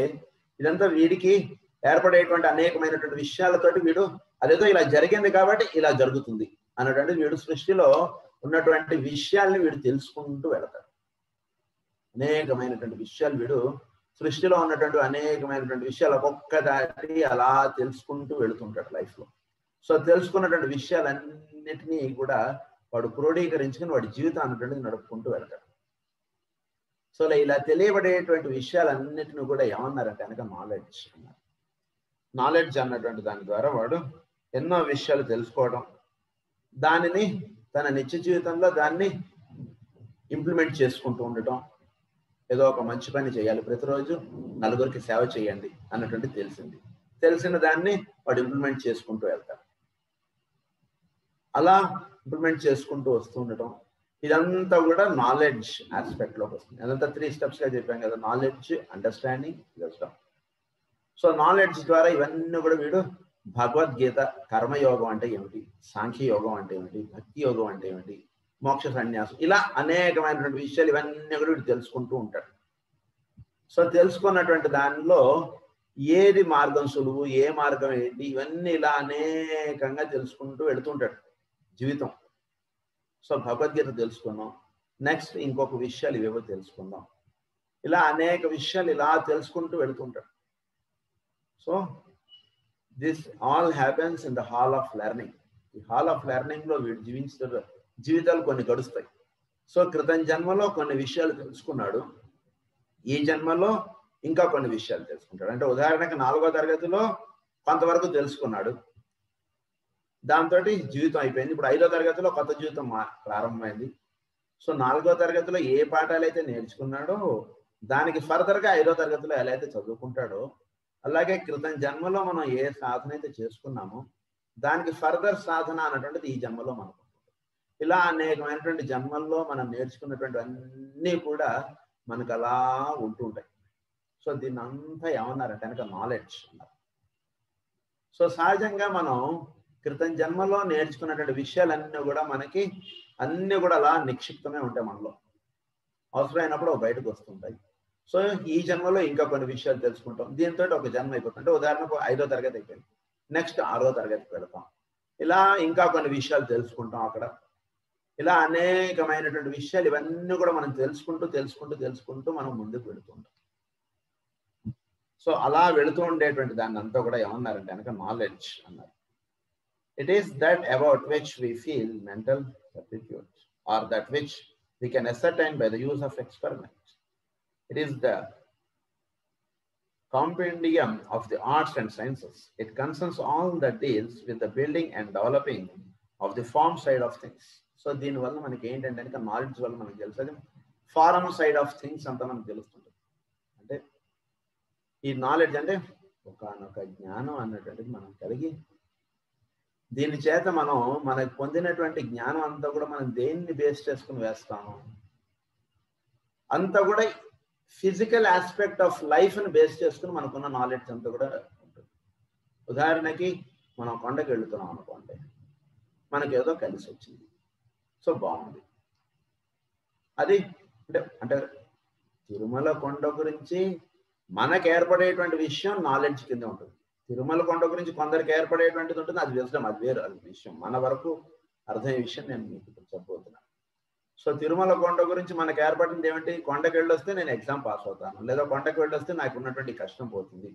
ఇదంతా వీడికి ఏర్పడేటువంటి అనేకమైనటువంటి విషయాలతోటి వీడు అదేదో ఇలా జరిగింది కాబట్టి ఇలా జరుగుతుంది అన్నటువంటి వీడు సృష్టిలో ఉన్నటువంటి విషయాల్ని వీడు తెలుసుకుంటూ వెళతాడు. అనేకమైనటువంటి విషయాలు వీడు సృష్టిలో ఉన్నటువంటి అనేకమైనటువంటి విషయాలు ఒక్కొక్కదాటి అలా తెలుసుకుంటూ వెళుతుంటాడు లైఫ్లో. సో తెలుసుకున్నటువంటి విషయాలన్నిటినీ కూడా వాడు క్రోడీకరించుకుని వాడి జీవితం అన్నటువంటిది నడుపుకుంటూ వెళ్తాడు. సో ఇలా తెలియబడేటువంటి విషయాలన్నిటిని కూడా ఏమన్నారంటే కనుక నాలెడ్జ్ అన్నారు. నాలెడ్జ్ అన్నటువంటి దాని ద్వారా వాడు ఎన్నో విషయాలు తెలుసుకోవడం, దానిని తన నిత్య జీవితంలో దాన్ని ఇంప్లిమెంట్ చేసుకుంటూ ఉండటం. ఏదో ఒక మంచి పని చేయాలి, ప్రతిరోజు నలుగురికి సేవ చేయండి అన్నటువంటి తెలిసిన దాన్ని వాడు ఇంప్లిమెంట్ చేసుకుంటూ వెళ్తాడు. అలా ఇంప్లిమెంట్ చేసుకుంటూ వస్తూ ఉండటం, ఇదంతా కూడా నాలెడ్జ్ ఆస్పెక్ట్ లోకి వస్తుంది. అదంతా 3 steps గా చెప్పాం కదా, knowledge, understanding, wisdom. So knowledge ద్వారా ఇవన్నీ కూడా వీడు భగవద్గీత కర్మయోగం అంటే ఏమిటి, సాంఖ్యయోగం అంటే ఏమిటి, భక్తి యోగం అంటే ఏమిటి, మోక్ష సన్యాసం, ఇలా అనేకమైనటువంటి విషయాలు ఇవన్నీ కూడా వీడు తెలుసుకుంటూ ఉంటాడు. సో తెలుసుకున్నటువంటి దానిలో ఏది మార్గం సులువు, ఏ మార్గం ఏంటి, ఇవన్నీ ఇలా అనేకంగా తెలుసుకుంటూ వెళుతుంటాడు జీవితం. సో భగవద్గీత తెలుసుకున్నాం, నెక్స్ట్ ఇంకొక విషయాలు ఇవేవో తెలుసుకుందాం, ఇలా అనేక విషయాలు ఇలా తెలుసుకుంటూ వెళుతుంటాడు. So this all happens in the hall of learning. ఈ హాల్ ఆఫ్ లెర్నింగ్ లో వీడు జీవితాలు కొన్ని గడుస్తాయి. సో క్రితం జన్మలో కొన్ని విషయాలు తెలుసుకున్నాడు, ఈ జన్మలో ఇంకా కొన్ని విషయాలు తెలుసుకుంటాడు. అంటే ఉదాహరణకి 4వ తరగతిలో కొంతవరకు తెలుసుకున్నాడు, దాంతో జీవితం అయిపోయింది. ఇప్పుడు 5వ తరగతిలో కొత్త జీవితం ప్రారంభమైంది. సో 4వ తరగతిలో ఏ పాఠాలు అయితే నేర్చుకున్నాడో దానికి ఫర్దర్గా 5వ తరగతిలో ఎలా అయితే చదువుకుంటాడో, అలాగే క్రితం జన్మలో మనం ఏ సాధన అయితే చేసుకున్నామో దానికి ఫర్దర్ సాధన అన్నటువంటిది ఈ జన్మలో మనకు. ఇలా అనేకమైనటువంటి జన్మల్లో మనం నేర్చుకున్నటువంటి అన్నీ కూడా మనకు అలా ఉంటూ ఉంటాయి. సో దీన్ని అంతా ఏమన్నారంటే కనుక నాలెడ్జ్ అన్నారు. సో సహజంగా మనం క్రితం జన్మలో నేర్చుకున్నటువంటి విషయాలన్నీ కూడా మనకి అన్నీ కూడా అలా నిక్షిప్తమే ఉంటాయి మనలో, అవసరమైనప్పుడు బయటకు వస్తుంటాయి. సో ఈ జన్మలో ఇంకా కొన్ని విషయాలు తెలుసుకుంటాం, దీంతో ఒక జన్మ అయిపోతుంది. అంటే ఉదాహరణకు 5వ తరగతి అయిపోయింది, నెక్స్ట్ 6వ తరగతికి వెళతాం, ఇలా ఇంకా కొన్ని విషయాలు తెలుసుకుంటాం అక్కడ. ఇలా అనేకమైనటువంటి విషయాలు ఇవన్నీ కూడా మనం తెలుసుకుంటూ మనం ముందుకు వెళుతుంటాం. సో అలా వెళుతూ ఉండేటువంటి దాన్ని అంతా కూడా ఏమన్నారంటే కనుక నాలెడ్జ్ అన్నారు. It is that about which we feel mental certitude or that which we can ascertain by the use of experiment. It is the compendium of the arts and sciences. It concerns all that deals with the building and developing of the form side of things. So దీని వల్ల మనకి ఏంటంటే కనుక knowledge వల్ల మనకి తెలుస్తుంది form side of things అంతా మనకు తెలుస్తుంది. అంటే ఈ నాలెడ్జ్ అంటే ఒకనొక జ్ఞానం అన్నటువంటిది మనం కలిగి, దీని చేత మనం మనకు పొందినటువంటి జ్ఞానం అంతా కూడా మనం దేన్ని బేస్ చేసుకుని వేస్తాము, అంతా కూడా ఫిజికల్ ఆస్పెక్ట్ ఆఫ్ లైఫ్ని బేస్ చేసుకుని మనకున్న నాలెడ్జ్ అంతా కూడా ఉంటుంది. ఉదాహరణకి మనం కొండకి వెళుతున్నాం అనుకోండి, మనకి ఏదో కలిసి వచ్చింది, సో బాగుంది. అది అంటే తిరుమల కొండ గురించి మనకు ఏర్పడేటువంటి విషయం నాలెడ్జ్ కింద ఉంటుంది. తిరుమల కొండ గురించి కొందరికి ఏర్పడేటువంటిది ఉంటుంది, అది విషయం, అది వేరు, అది విషయం. మన వరకు అర్థమయ్యే విషయం నేను మీకు ఇప్పుడు చెప్పబోతున్నాను. సో తిరుమల కొండ గురించి మనకు ఏర్పడింది ఏమిటి, కొండకి వెళ్ళొస్తే నేను ఎగ్జామ్ పాస్ అవుతాను, లేదా కొండకి వెళ్ళొస్తే నాకు ఉన్నటువంటి కష్టం పోతుంది.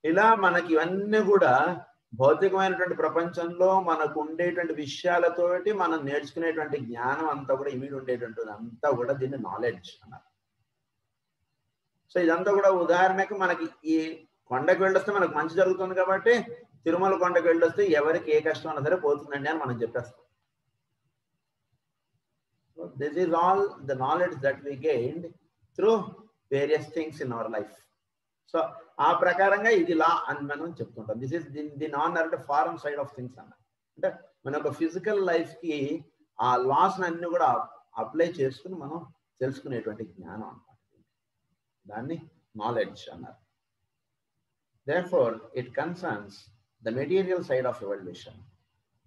ఇలా మనకి ఇవన్నీ కూడా భౌతికమైనటువంటి ప్రపంచంలో మనకు ఉండేటువంటి విషయాలతోటి మనం నేర్చుకునేటువంటి జ్ఞానం అంతా కూడా ఇమిడి ఉండేటువంటిది అంతా కూడా దీన్ని నాలెడ్జ్ అన్నారు. సో ఇదంతా కూడా ఉదాహరణకి మనకి ఈ కొండకు వెళ్ళొస్తే మనకు మంచి జరుగుతుంది కాబట్టి తిరుమల కొండకు వెళ్ళొస్తే ఎవరికి ఏ కష్టం అన్నా సరే పోతుందండి అని మనం చెప్పేస్తాం. This is all the knowledge that we gained through various things in our life. So ఆ ప్రకారంగా ఇది లా అని మనం చెప్తుంటాం. దిస్ ఇస్ దీని అంటే ఫారం సైడ్ ఆఫ్ థింగ్స్ అన్న, అంటే మన యొక్క ఫిజికల్ లైఫ్కి ఆ లాస్ అన్ని కూడా అప్లై చేసుకుని మనం తెలుసుకునేటువంటి జ్ఞానం అన్నమాట, దాన్ని నాలెడ్జ్ అన్నారు. Therefore, it concerns the material side of evolution,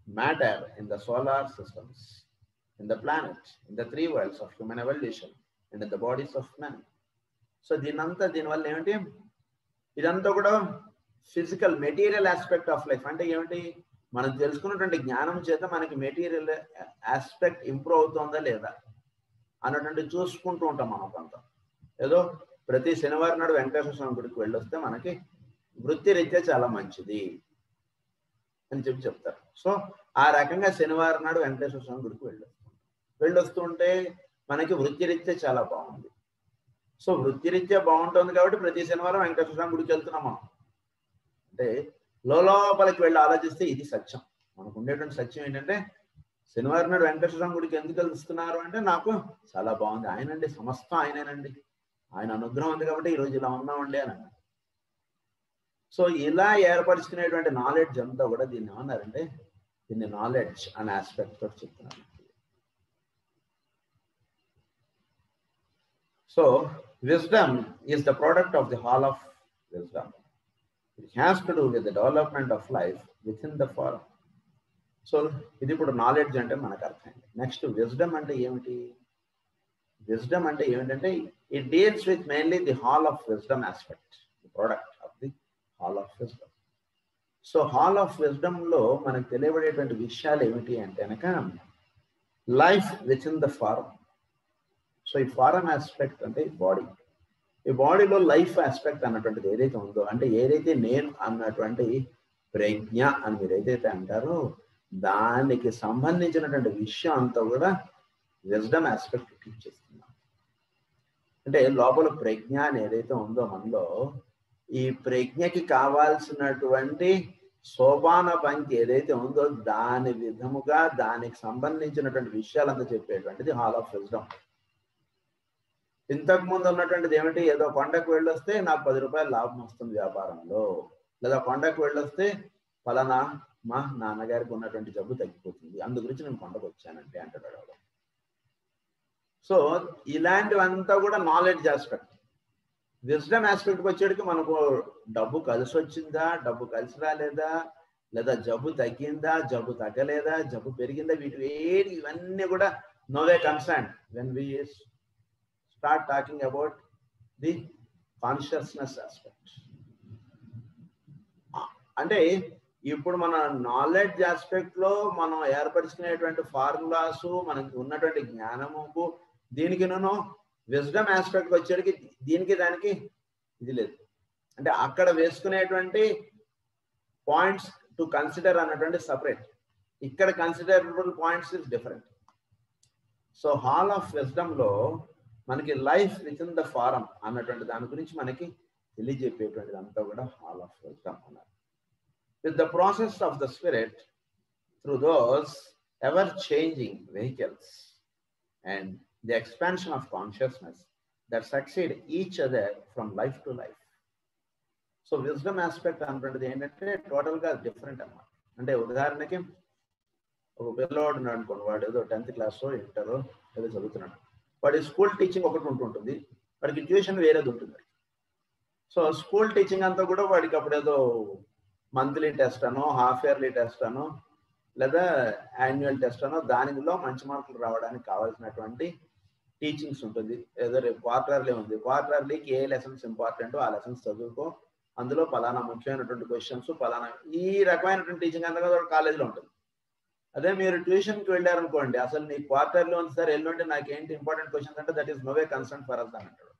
matter in the solar systems, in the planet, in the 3 worlds of human evolution, and in the bodies of men. So దీనివల్ల ఏమిటి, ఇదంతా కూడా physical material aspect of life. అంటే ఏమిటి, మనం తెలుసుకున్నటువంటి జ్ఞానం చేత మనకి మెటీరియల్ ఆస్పెక్ట్ ఇంప్రూవ్ అవుతుందా లేదా అన్నటువంటి చూసుకుంటూ ఉంటాం మనం కొంత. ఏదో ప్రతి శనివారం నాడు వెంకటేశ్వర స్వామి గుడికి వెళ్ళొస్తే మనకి వృత్తిరీత్యా చాలా మంచిది అని చెప్తారు. సో ఆ రకంగా శనివారం నాడు వెంకటేశ్వర స్వామి గుడికి వెళ్ళొస్తుంటే మనకి వృత్తిరీత్యా చాలా బాగుంది. సో వృత్తిరీత్యా బాగుంటుంది కాబట్టి ప్రతి శనివారం వెంకటేశ్వర స్వామి గుడికి వెళ్తున్నాం మనం. అంటే లోపలికి వెళ్ళి ఆలోచిస్తే ఇది సత్యం. మనకు ఉండేటువంటి సత్యం ఏంటంటే శనివారం నాడు వెంకటేశ్వర స్వామి గుడికి ఎందుకు వెళ్తున్నారు అంటే నాకు చాలా బాగుంది, ఆయనండి, సమస్తం ఆయనేనండి, ఆయన అనుగ్రహం ఉంది కాబట్టి ఈరోజు ఇలా ఉన్నామండి అని అన్నారు. సో ఇలా ఏర్పరచుకునేటువంటి నాలెడ్జ్ అంతా కూడా దీన్ని ఏమన్నారంటే దీన్ని నాలెడ్జ్ అనే ఆస్పెక్ట్ తోటి చెప్తున్నారు. So wisdom is the product of the hall of wisdom. It has to do with the development of life within the form. So ఇది ఇప్పుడు నాలెడ్జ్ అంటే మనకు అర్థమైంది. నెక్స్ట్ విజ్డమ్ అంటే ఏమిటి? విజ్డమ్ అంటే ఏమిటంటే it deals with mainly the hall of wisdom aspect, the product of the hall of wisdom. So hall of wisdom లో మనకు తెలియబడేటువంటి విషయాలు ఏమిటి అంటే కనుక life within the form. So ఈ ఫారం ఆస్పెక్ట్ అంటే బాడీ, ఈ బాడీలో లైఫ్ ఆస్పెక్ట్ అన్నటువంటిది ఏదైతే ఉందో, అంటే ఏదైతే నేను అన్నటువంటి ప్రజ్ఞ అని మీరు ఏదైతే అంటారో దానికి సంబంధించినటువంటి విషయం అంతా కూడా విజ్డమ్ ఆస్పెక్ట్ టీచ్ చేస్తున్నాం. అంటే లోపల ప్రజ్ఞ అని ఏదైతే ఉందో మనలో, ఈ ప్రజ్ఞకి కావాల్సినటువంటి సోపాన పంక్తి ఏదైతే ఉందో దాని విధముగా దానికి సంబంధించినటువంటి విషయాలంతా చెప్పేటువంటిది హాల్ ఆఫ్ విజ్డమ్. ఇంతకు ముందు ఉన్నటువంటిది ఏమిటి? ఏదో కొండకు వెళ్ళొస్తే నాకు 10 రూపాయలు లాభం వస్తుంది వ్యాపారంలో, లేదా కొండకు వెళ్ళొస్తే ఫలానా మా నాన్నగారికి ఉన్నటువంటి జబ్బు తగ్గిపోతుంది, అందు గురించి నేను కొండకు వచ్చానంటే అంటాడు. సో ఇలాంటివంతా కూడా నాలెడ్జ్ ఆస్పెక్ట్. విజ్డమ్ ఆస్పెక్ట్కి వచ్చేటికి మనకు డబ్బు కలిసి వచ్చిందా, డబ్బు కలిసి రాలేదా, లేదా జబ్బు తగ్గిందా, జబ్బు తగ్గలేదా, జబ్బు పెరిగిందా, ఇవన్నీ కూడా no way concern when we start talking about the consciousness aspect. అంటే ఇప్పుడు మన నాలెడ్జ్ ఆస్పెక్ట్ లో మనం ఏర్పరచుకునేటువంటి ఫార్ములాస్, మనకి ఉన్నటువంటి జ్ఞానముకు దీనికిను విజ్డమ్ ఆస్పెక్ట్ వచ్చేటికి దీనికి దానికి ఇది లేదు. అంటే అక్కడ వేసుకునేటువంటి పాయింట్స్ టు కన్సిడర్ అన్నటువంటి సపరేట్, ఇక్కడ considerable points is different. So hall of wisdom లో మనకి life within the form అన్నటువంటి దాని గురించి మనకి తెలియజెప్పేటువంటిది అంతా కూడా హాల్ ఆఫ్ విజ్డమ్ అన్నారు. With the process of the spirit through those ever changing vehicles and the expansion of consciousness that succeed each other from life to life. So wisdom aspect అన్నటువంటిది ఏంటంటే టోటల్గా డిఫరెంట్ అన్నమాట. అంటే ఉదాహరణకి ఒక పిల్లవాడు ఉన్నాడు అనుకోండి, వాడు ఏదో 10th క్లాస్ ఇంటరో ఏదో చదువుతున్నాడు, వాడి స్కూల్ టీచింగ్ ఒకటి ఉంటుంటుంది, వాడికి ట్యూషన్ వేరేది ఉంటుంది. సో స్కూల్ టీచింగ్ అంతా కూడా వాడికి అప్పుడు ఏదో మంత్లీ టెస్ట్ అనో, హాఫ్ ఇయర్లీ టెస్ట్ అనో, లేదా యాన్యువల్ టెస్ట్ అనో, దానిలో మంచి మార్కులు రావడానికి కావాల్సినటువంటి టీచింగ్స్ ఉంటుంది. ఏదో రేపు క్వార్టర్లీ ఉంది, క్వార్టర్లీకి ఏ లెసన్స్ ఇంపార్టెంట్ ఆ లెసన్స్ చదువుకో, అందులో పలానా ముఖ్యమైనటువంటి క్వశ్చన్స్ పలానా, ఈ రకమైనటువంటి టీచింగ్ అంతా కూడా కాలేజీలో ఉంటుంది. అదే మీరు ట్యూషన్కి వెళ్ళారనుకోండి, అసలు నీ క్వార్టర్లో ఉంది సార్ ఎల్లుండి నాకేంటి ఇంపార్టెంట్ క్వశ్చన్స్ అంటే that is no way concern for us అని అంటాడు.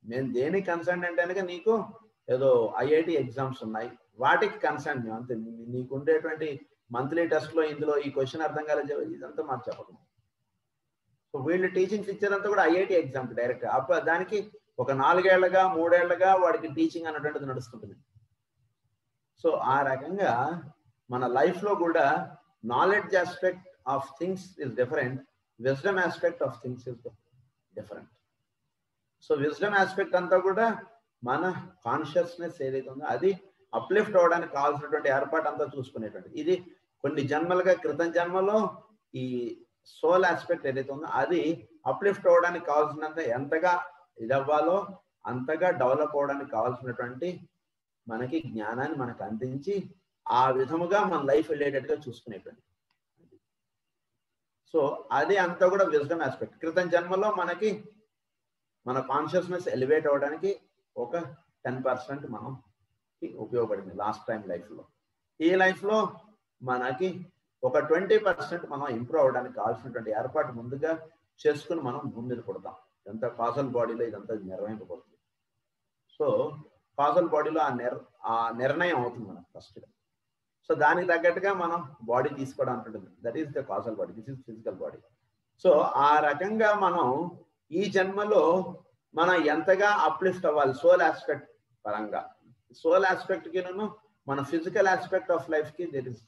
నేను దేనికి కన్సర్న్ అంటే కనుక నీకు ఏదో ఐఐటి ఎగ్జామ్స్ ఉన్నాయి వాటికి కన్సర్న్ అంతే, నీకు ఉండేటువంటి మంత్లీ టెస్ట్లో ఇందులో ఈ క్వశ్చన్ అర్థం కాలేదు ఇదంతా మాకు చెప్పడం. సో వీళ్ళు టీచింగ్స్ ఇచ్చేదంతా కూడా ఐఐటి ఎగ్జామ్ డైరెక్ట్. అప్పుడు దానికి ఒక 4 ఏళ్లుగా 3 ఏళ్లుగా వాడికి టీచింగ్ అన్నటువంటిది నడుస్తుంటుంది. సో ఆ రకంగా మన లైఫ్లో కూడా knowledge aspect of things is different, wisdom aspect of things is different. So wisdom aspect అంతా కూడా మన కాన్షియస్నెస్ ఏదైతే ఉందో అది అప్లిఫ్ట్ అవ్వడానికి కావాల్సినటువంటి ఏర్పాటు అంతా చూసుకునేటువంటి, ఇది కొన్ని జన్మలుగా క్రితం జన్మలో ఈ సోల్ ఆస్పెక్ట్ ఏదైతే ఉందో అది అప్లిఫ్ట్ అవ్వడానికి కావాల్సినంత ఎంతగా ఇదవ్వాలో అంతగా డెవలప్ అవ్వడానికి కావాల్సినటువంటి మనకి జ్ఞానాన్ని మనకు అందించి ఆ విధముగా మన లైఫ్ వెళ్ళేటట్టుగా చూసుకునేటువంటి. సో అది అంతా కూడా విజ్డమ్ ఆస్పెక్ట్. క్రితం జన్మలో మనకి మన కాన్షియస్నెస్ ఎలివేట్ అవ్వడానికి ఒక 10% మనం ఉపయోగపడింది లాస్ట్ టైం లైఫ్లో. ఈ లైఫ్లో మనకి ఒక 20% మనం ఇంప్రూవ్ అవ్వడానికి కావాల్సినటువంటి ఏర్పాటు ముందుగా చేసుకుని మనం భూమి మీద పడతాం. ఇదంతా కాజల్ బాడీలో ఇదంతా నిర్వహింపబడుతుంది. సో కాజల్ బాడీలో ఆ నిర్ణయం అవుతుంది మనకు ఫస్ట్గా. సో దానికి తగ్గట్టుగా మనం బాడీ తీసుకోవడానికి ఉంటుంది. That is the causal body, this is physical body. So ఆ రకంగా మనం ఈ జన్మలో మనం ఎంతగా అప్లిఫ్ట్ అవ్వాలి సోల్ ఆస్పెక్ట్ పరంగా. సోల్ ఆస్పెక్ట్కి మన ఫిజికల్ ఆస్పెక్ట్ ఆఫ్ లైఫ్కి దెర్ ఇస్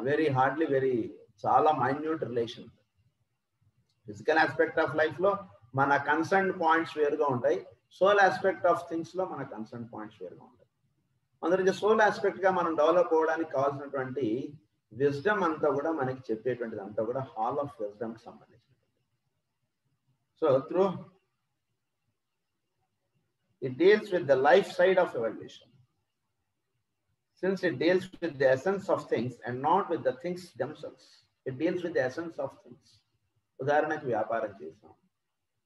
వెరీ చాలా minute relation. Physical aspect of లైఫ్లో మన కన్సర్న్ పాయింట్స్ వేరుగా ఉంటాయి, సోల్ ఆస్పెక్ట్ ఆఫ్ థింగ్స్లో మన కన్సర్న్ పాయింట్స్ వేరుగా ఉంటాయి. అందులో సోల్ ఆస్పెక్ట్గా మనం డెవలప్ అవ్వడానికి కావాల్సినటువంటి విజ్డమ్ అంతా కూడా మనకి చెప్పేటువంటిది అంతా కూడా హాల్ ఆఫ్ విజ్డమ్కి సంబంధించినటువంటి. So through It deals with the life side of evaluation. Since it deals with the essence of things and not with the things themselves. It deals with the essence of things. ఉదాహరణకు వ్యాపారం చేసాం.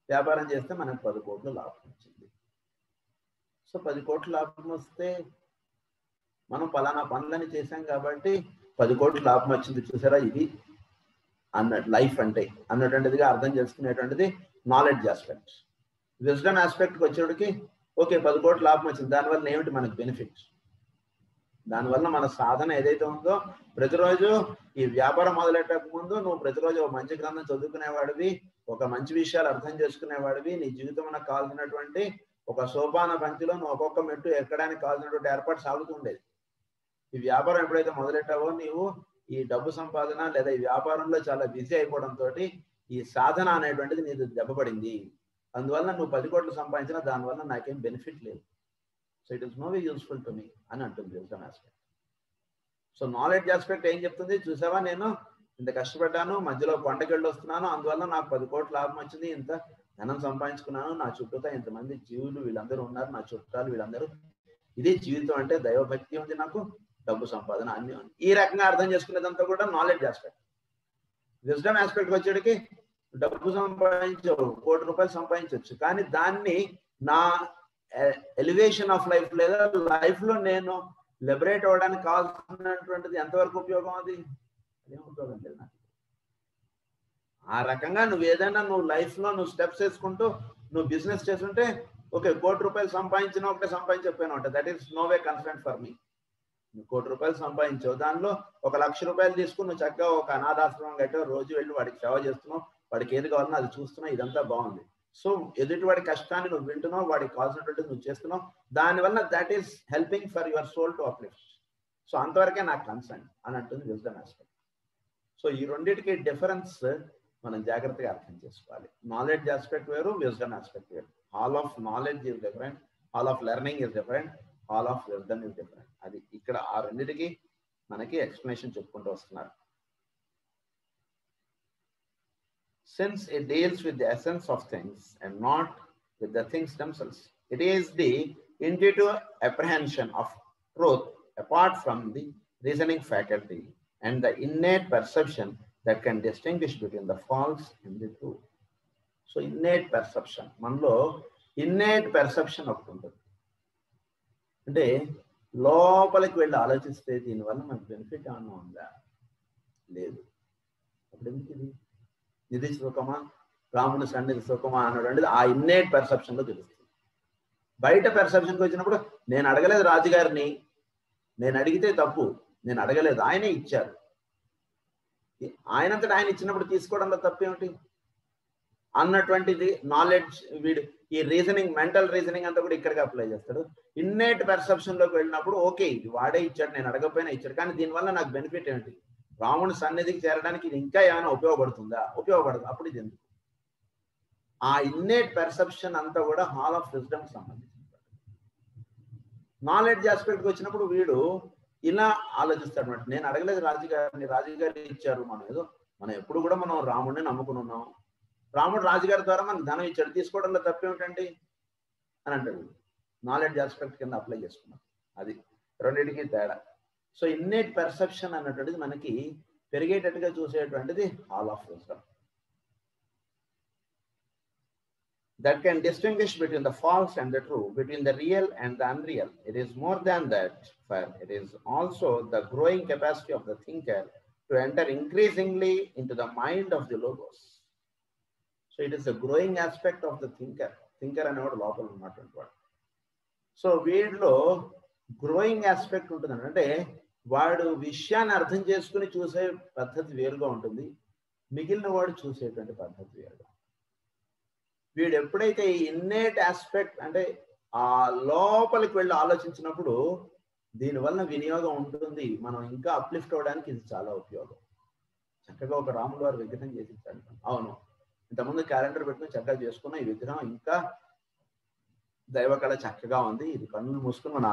వ్యాపారం చేస్తే మనకు 10 కోట్ల లాభం వచ్చింది. So 10 కోట్ల లాభం వస్తే మనం పలానా పనులని చేసాం కాబట్టి 10 కోట్ల లాభం వచ్చింది చూసారా, ఇది అన్నట్టు లైఫ్ అంటే అన్నటువంటిదిగా అర్థం చేసుకునేటువంటిది నాలెడ్జ్ ఆస్పెక్ట్. విజ్డమ్ ఆస్పెక్ట్కి వచ్చేటికి ఓకే 10 కోట్ల లాభం వచ్చింది, దానివల్ల ఏమిటి మనకు బెనిఫిట్, దానివల్ల మన సాధన ఏదైతే ఉందో ప్రతిరోజు ఈ వ్యాపారం మొదలెట్టక ముందు నువ్వు ప్రతిరోజు ఒక మంచి గ్రంథం చదువుకునేవాడివి, ఒక మంచి విషయాలు అర్థం చేసుకునేవాడివి, నీ జీవితంలో కావాల్సినటువంటి ఒక సోపాన పంక్తిలో నువ్వు ఒక్కొక్క మెట్టు ఎక్కడానికి కావాల్సినటువంటి ఏర్పాటు సాగుతుండేది. ఈ వ్యాపారం ఎప్పుడైతే మొదలెట్టావో నీవు ఈ డబ్బు సంపాదన లేదా ఈ వ్యాపారంలో చాలా బిజీ అయిపోవడంతో ఈ సాధన అనేటువంటిది నీకు దెబ్బపడింది. అందువల్ల నువ్వు 10 కోట్లు సంపాదించినా దానివల్ల నాకేం బెనిఫిట్ లేదు. So it is no way useful to me అని అంటుంది wisdom aspect. So knowledge aspect ఏం చెప్తుంది, చూసావా నేను ఇంత కష్టపడ్డాను, మధ్యలో కొండకెళ్ళి వస్తున్నాను, అందువల్ల నాకు 10 కోట్ల లాభం వచ్చింది, ఇంత ధనం సంపాదించుకున్నాను, నా చుట్టూతో ఇంతమంది జీవులు వీళ్ళందరూ ఉన్నారు, నా చుట్టాలు వీళ్ళందరూ, ఇదే జీవితం అంటే దైవభక్తి ఉంది, నాకు డబ్బు సంపాదన అన్ని ఉంది. ఈ రకంగా అర్థం చేసుకునేదంతా కూడా నాలెడ్జ్ ఆస్పెక్ట్. విజ్డమ్ ఆస్పెక్ట్కి వచ్చేటికి డబ్బు సంపాదించవు, 1 కోటి రూపాయలు సంపాదించవచ్చు, కానీ దాన్ని నా ఎలివేషన్ ఆఫ్ లైఫ్ లేదా లైఫ్ లో నేను లిబరేట్ అవ్వడానికి కావాల్సినటువంటిది ఎంతవరకు ఉపయోగం, అది అదేం ఉపయోగం లేదు నాకు. ఆ రకంగా నువ్వు ఏదైనా నువ్వు లైఫ్ లో నువ్వు స్టెప్స్ వేసుకుంటూ నువ్వు బిజినెస్ చేస్తుంటే ఓకే 1 కోటి రూపాయలు సంపాదించిన ఒకటే సంపాదించకపోయినా ఉంటుంది, that is no way concern for me. నువ్వు 1 కోటి రూపాయలు సంపాదించావు, దానిలో 1,00,000 రూపాయలు తీసుకుని నువ్వు చక్కగా ఒక అనాథాశ్రమం కట్టావు, రోజు వెళ్ళి వాడికి సేవ చేస్తున్నావు, వాడికి ఏది కావాలన్నా అది చూస్తున్నావు, ఇదంతా బాగుంది. సో ఎదుటి వాడి కష్టాన్ని నువ్వు వింటున్నావు, వాడికి కావాల్సినటువంటి నువ్వు చేస్తున్నావు, దానివల్ల that is helping for your soul to uplift. So అంతవరకే నాకు కన్సర్న్ అని అంటుంది విజ్డమ్ ఆస్పెక్ట్. సో ఈ రెండింటికి డిఫరెన్స్ మనం జాగ్రత్తగా అర్థం చేసుకోవాలి. నాలెడ్జ్ ఆస్పెక్ట్ వేరు, విజ్డమ్ ఆస్పెక్ట్ వేరు. Hall of knowledge is different, hall of learning is different, hall of wisdom is different. అది ఇక్కడ ఆ రెండింటికి మనకి ఎక్స్ప్లెనేషన్ చెప్పుకుంటూ వస్తున్నారు. Since it deals with the essence of things and not with the things themselves, it is the intuitive apprehension of truth apart from the reasoning faculty and the innate perception that can distinguish between the false and the true. So innate perception, మనలో innate perception ఒకటి ఉంటుంది. అంటే లోపలికి వెళ్ళి ఆలోచిస్తే దీనివల్ల మనకు benefit ఏమన్నా ఉందా, లేదు, అప్పుడు ఎందుకు ఇది నిధి సుఖమా రాముని సన్నిధి సుఖమా అన్నటువంటిది ఆ ఇన్నేట్ పెర్సెప్షన్ లో తెలుస్తుంది. బయట పెర్సెప్షన్కి వచ్చినప్పుడు నేను అడగలేదు రాజుగారిని, నేను అడిగితే తప్పు, నేను అడగలేదు, ఆయనే ఇచ్చారు, ఆయనంతటా ఆయన ఇచ్చినప్పుడు తీసుకోవడంలో తప్పేమిటి అన్నటువంటిది నాలెడ్జ్. వీడు ఈ రీజనింగ్, మెంటల్ రీజనింగ్ అంతా కూడా ఇక్కడికి అప్లై చేస్తాడు. ఇన్నేట్ పెర్సెప్షన్ లోకి వెళ్ళినప్పుడు ఓకే ఇది వాడే ఇచ్చాడు, నేను అడగకపోయినా ఇచ్చాడు, కానీ దీనివల్ల నాకు బెనిఫిట్ ఏమిటి, రాముని సన్నిధికి చేరడానికి ఇది ఇంకా ఏమైనా ఉపయోగపడుతుందా, ఉపయోగపడదు, అప్పుడు ఇది ఎందుకు. ఆ ఇన్నేట్ పెర్సెప్షన్ అంతా కూడా హాల్ ఆఫ్ విజ్డమ్ సంబంధించింది. నాలెడ్జ్ ఆస్పెక్ట్కి వచ్చినప్పుడు వీడు ఇలా ఆలోచిస్తాడు అనమాట, నేను అడగలేదు రాజుగారిని, రాజుగారు ఇచ్చారు, మనం ఎప్పుడు కూడా మనం రాముడిని నమ్ముకుని ఉన్నాం, రాముడు రాజుగారి ద్వారా మనకు ధనం ఇచ్చాడు, తీసుకోవడంలో తప్పేమిటండి అని అంటాడు. నాలెడ్జ్ ఆస్పెక్ట్ కింద అప్లై చేసుకున్నాం, అది రెండింటికి తేడా. సో ఇన్నేట్ పెర్సెప్షన్ అన్నటువంటిది మనకి పెరిగేటట్టుగా చూసేటువంటిది hall of wisdom. That can distinguish between the false and the true, between the real and the unreal. It is more than that, for it is also the growing capacity of the thinker to enter increasingly into the mind of the logos. So it is a growing aspect of the thinker. Thinker అనేవాడు లోపల ఉన్నటువంటి వాడు. So వీడిలో growing aspect ఉంటుంది, అంటే వాడు విషయాన్ని అర్థం చేసుకుని చూసే పద్ధతి వేరుగా ఉంటుంది, మిగిలిన వాడు చూసేటువంటి పద్ధతి వేరుగా. వీడు ఎప్పుడైతే ఈ ఇన్నేట్ ఆస్పెక్ట్ అంటే ఆ లోపలికి వెళ్ళి ఆలోచించినప్పుడు దీనివల్ల వినియోగం ఉంటుంది, మనం ఇంకా అప్లిఫ్ట్ అవ్వడానికి ఇది చాలా ఉపయోగం. చక్కగా ఒక రాముడు వారు విగ్రహం చేసి ఇచ్చాడు, అవును ఇంతకుముందు క్యాలెండర్ పెట్టుకుని చక్కగా చేసుకున్న ఈ విగ్రహం ఇంకా దైవకళ చక్కగా ఉంది, ఇది కన్నులు మూసుకుని మన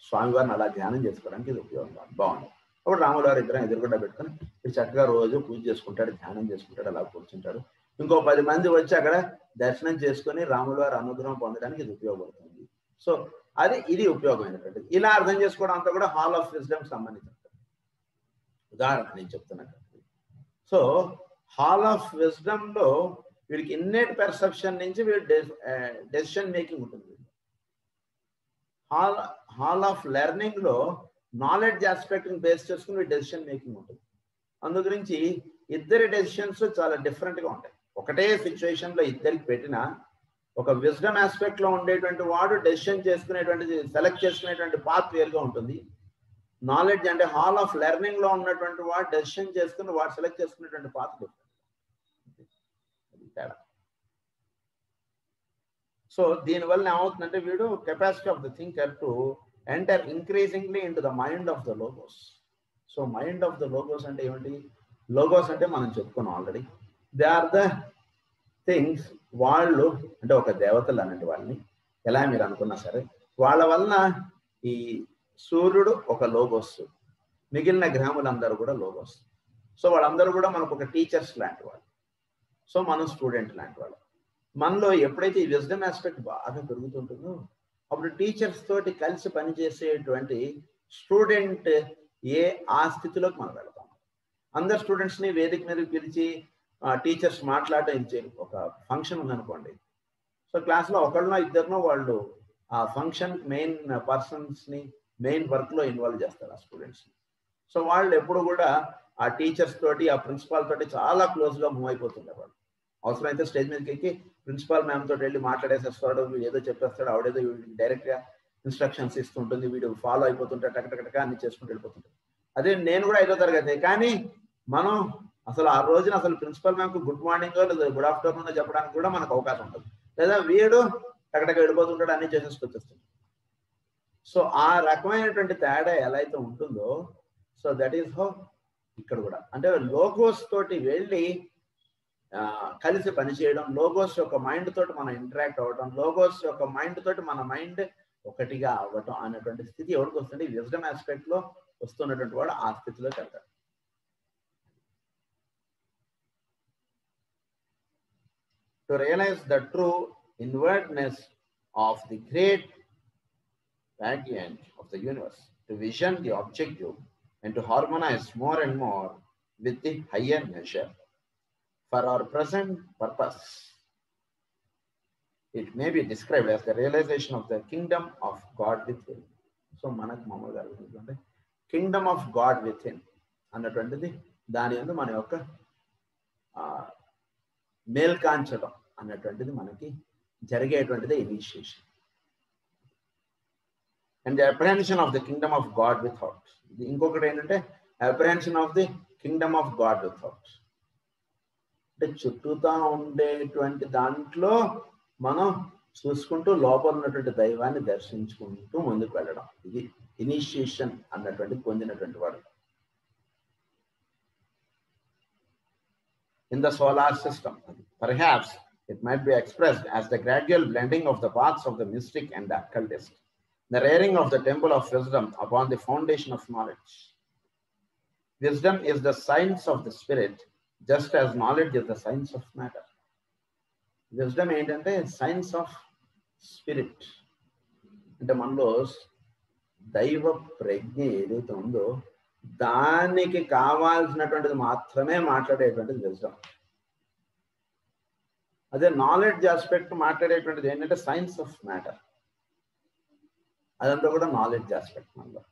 స్వామివారిని అలా ధ్యానం చేసుకోవడానికి ఇది ఉపయోగం బాగుంది. అప్పుడు రాముడు వారి విగ్రహం ఎదురుగుండా పెట్టుకుని ఇది చక్కగా రోజు పూజ చేసుకుంటాడు, ధ్యానం చేసుకుంటాడు, అలా కూర్చుంటాడు. ఇంకో 10 మంది వచ్చి అక్కడ దర్శనం చేసుకొని రాముల వారి అనుగ్రహం పొందడానికి ఇది ఉపయోగపడుతుంది. సో ఇది ఉపయోగమైనటువంటిది. ఇలా అర్థం చేసుకోవడం అంతా కూడా హాల్ ఆఫ్ విజ్డమ్ సంబంధించిన ఉదాహరణ నేను చెప్తున్నాను. సో హాల్ ఆఫ్ విజ్డమ్ లో వీడికి ఇన్నెట్ పెర్సెప్షన్ నుంచి వీడు డెసిషన్ మేకింగ్ ఉంటుంది. హాల్ ఆఫ్ లెర్నింగ్ లో నాలెడ్జ్ ఆస్పెక్ట్ ని బేస్ చేసుకుని డెసిషన్ మేకింగ్ ఉంటుంది. అందు గురించి ఇద్దరి డెసిషన్స్ చాలా డిఫరెంట్ గా ఉంటాయి. ఒకటే సిచ్యువేషన్ లో ఇద్దరికి పెట్టిన ఒక విజ్డమ్ ఆస్పెక్ట్ లో ఉండేటువంటి వాడు డెసిషన్ చేసుకునేటువంటిది సెలెక్ట్ చేసుకునేటువంటి పాత్ వేరుగా ఉంటుంది. నాలెడ్జ్ అంటే హాల్ ఆఫ్ లెర్నింగ్ లో ఉన్నటువంటి వాడు డెసిషన్ చేసుకుని వాడు సెలెక్ట్ చేసుకునేటువంటి పాత్ డిఫరెంట్. సో దీనివల్ల ఏమవుతుందంటే వీడు capacity of the thinker to enter increasingly into the mind of the logos. So mind of the logos అంటే ఏమిటి? లోగోస్ అంటే మనం చెప్పుకున్నాం already. They are the things. వాళ్ళు అంటే ఒక దేవతలు అన్నట్టు వాళ్ళని ఎలా మీరు అనుకున్నా సరే, వాళ్ళ వలన ఈ సూర్యుడు ఒక లోగోస్, మిగిలిన గ్రహములందరూ కూడా లోగోస్. సో వాళ్ళందరూ కూడా మనకు ఒక టీచర్స్ లాంటి వాళ్ళు. సో మనం స్టూడెంట్ లాంటి వాళ్ళు. మనలో ఎప్పుడైతే ఈ విజ్డమ్ ఆస్పెక్ట్ బాగా పెరుగుతుంటుందో అప్పుడు టీచర్స్ తోటి కలిసి పనిచేసేటువంటి స్టూడెంట్ ఆ స్థితిలోకి మనం వెళ్తాం. అందరు స్టూడెంట్స్ని వేదిక మీద పిలిచి టీచర్స్ మాట్లాడడం ఒక ఫంక్షన్ ఉందనుకోండి. సో క్లాస్లో ఒకళ్ళనో ఇద్దరినో వాళ్ళు ఆ ఫంక్షన్ మెయిన్ పర్సన్స్ని మెయిన్ వర్క్లో ఇన్వాల్వ్ చేస్తారు ఆ స్టూడెంట్స్ని. సో వాళ్ళు ఎప్పుడు కూడా ఆ టీచర్స్ తోటి ఆ ప్రిన్సిపాల్ తోటి చాలా క్లోజ్గా మూవ్ అయిపోతుంటారు. వాళ్ళు అవసరమైతే స్టేజ్ మీదకి ఎక్కి ప్రిన్సిపాల్ మ్యామ్ తోటి వెళ్ళి మాట్లాడేసేస్తాడు. వీడు ఏదో చెప్పేస్తాడు, ఆవిడేదో డైరెక్ట్గా ఇన్స్ట్రక్షన్స్ ఇస్తుంటుంది, వీడు ఫాలో అయిపోతుంటాడు, టకటక అన్ని చేసుకుంటూ వెళ్ళిపోతుంటాడు. అదే నేను కూడా 5వ తరగతి, కానీ మనం అసలు ఆ రోజున అసలు ప్రిన్సిపల్ మ్యామ్కి గుడ్ మార్నింగ్ లేదా గుడ్ ఆఫ్టర్నూన్ చెప్పడానికి కూడా మనకు అవకాశం ఉంటుంది. లేదా వీడు టకటక వెళ్ళిపోతుంటాడు, అన్ని చేసేసుకొచ్చేస్తాడు. సో ఆ రకమైనటువంటి తేడా ఎలా అయితే ఉంటుందో, సో దట్ ఈస్ హౌ ఇక్కడ కూడా అంటే లోగోస్ తోటి వెళ్ళి కలిసి పనిచేయడం, లోగోస్ యొక్క మైండ్ తోటి మనం ఇంటరాక్ట్ అవ్వడం, లోగోస్ యొక్క మైండ్ తోటి మన మైండ్ ఒకటిగా అవ్వటం అనేటువంటి స్థితి ఎవరికి వస్తుంది? విజ్డమ్ ఆస్పెక్ట్ లో వస్తున్నటువంటి వాడు ఆ స్థితిలోకి వెళ్తాడు. To realize the true inwardness of the great radiant of the universe, to vision the objective and to harmonize more and more with the higher measure. For our present purpose, it may be described as the realization of the kingdom of God within. So మనకు మామూలుగా అంటే kingdom of God within అన్నటువంటిది దాని యందు మన యొక్క మేల్కాంచడం అన్నటువంటిది మనకి జరిగేటువంటిది ఇనిషియేషన్. And the apprehension of the kingdom of God without. ఇంకొకటి ఏంటంటే apprehension of the kingdom of God without. అంటే చుట్టూతా ఉండేటువంటి దాంట్లో మనం చూసుకుంటూ లోపల ఉన్నటువంటి దైవాన్ని దర్శించుకుంటూ ముందుకు వెళ్ళడం. ఇది ఇనిషియేషన్ అన్నటువంటి పొందినటువంటి వాడు. In the solar system, perhaps it might be expressed as the gradual blending of the paths of the mystic and the occultist, the rearing of the temple of wisdom upon the foundation of knowledge. Wisdom is the science of the spirit, just as knowledge is the science of matter. Wisdom ఏంటంటే science of spirit. అంటే మనలో దైవ ప్రజ్ఞ ఏదైతే ఉందో దానికి కావాల్సినటువంటిది మాత్రమే మాట్లాడేటువంటిది wisdom. అదే knowledge aspect మాట్లాడేటువంటిది ఏంటంటే సైన్స్ ఆఫ్ మ్యాటర్. అదంతా కూడా నాలెడ్జ్ ఆస్పెక్ట్. మనలో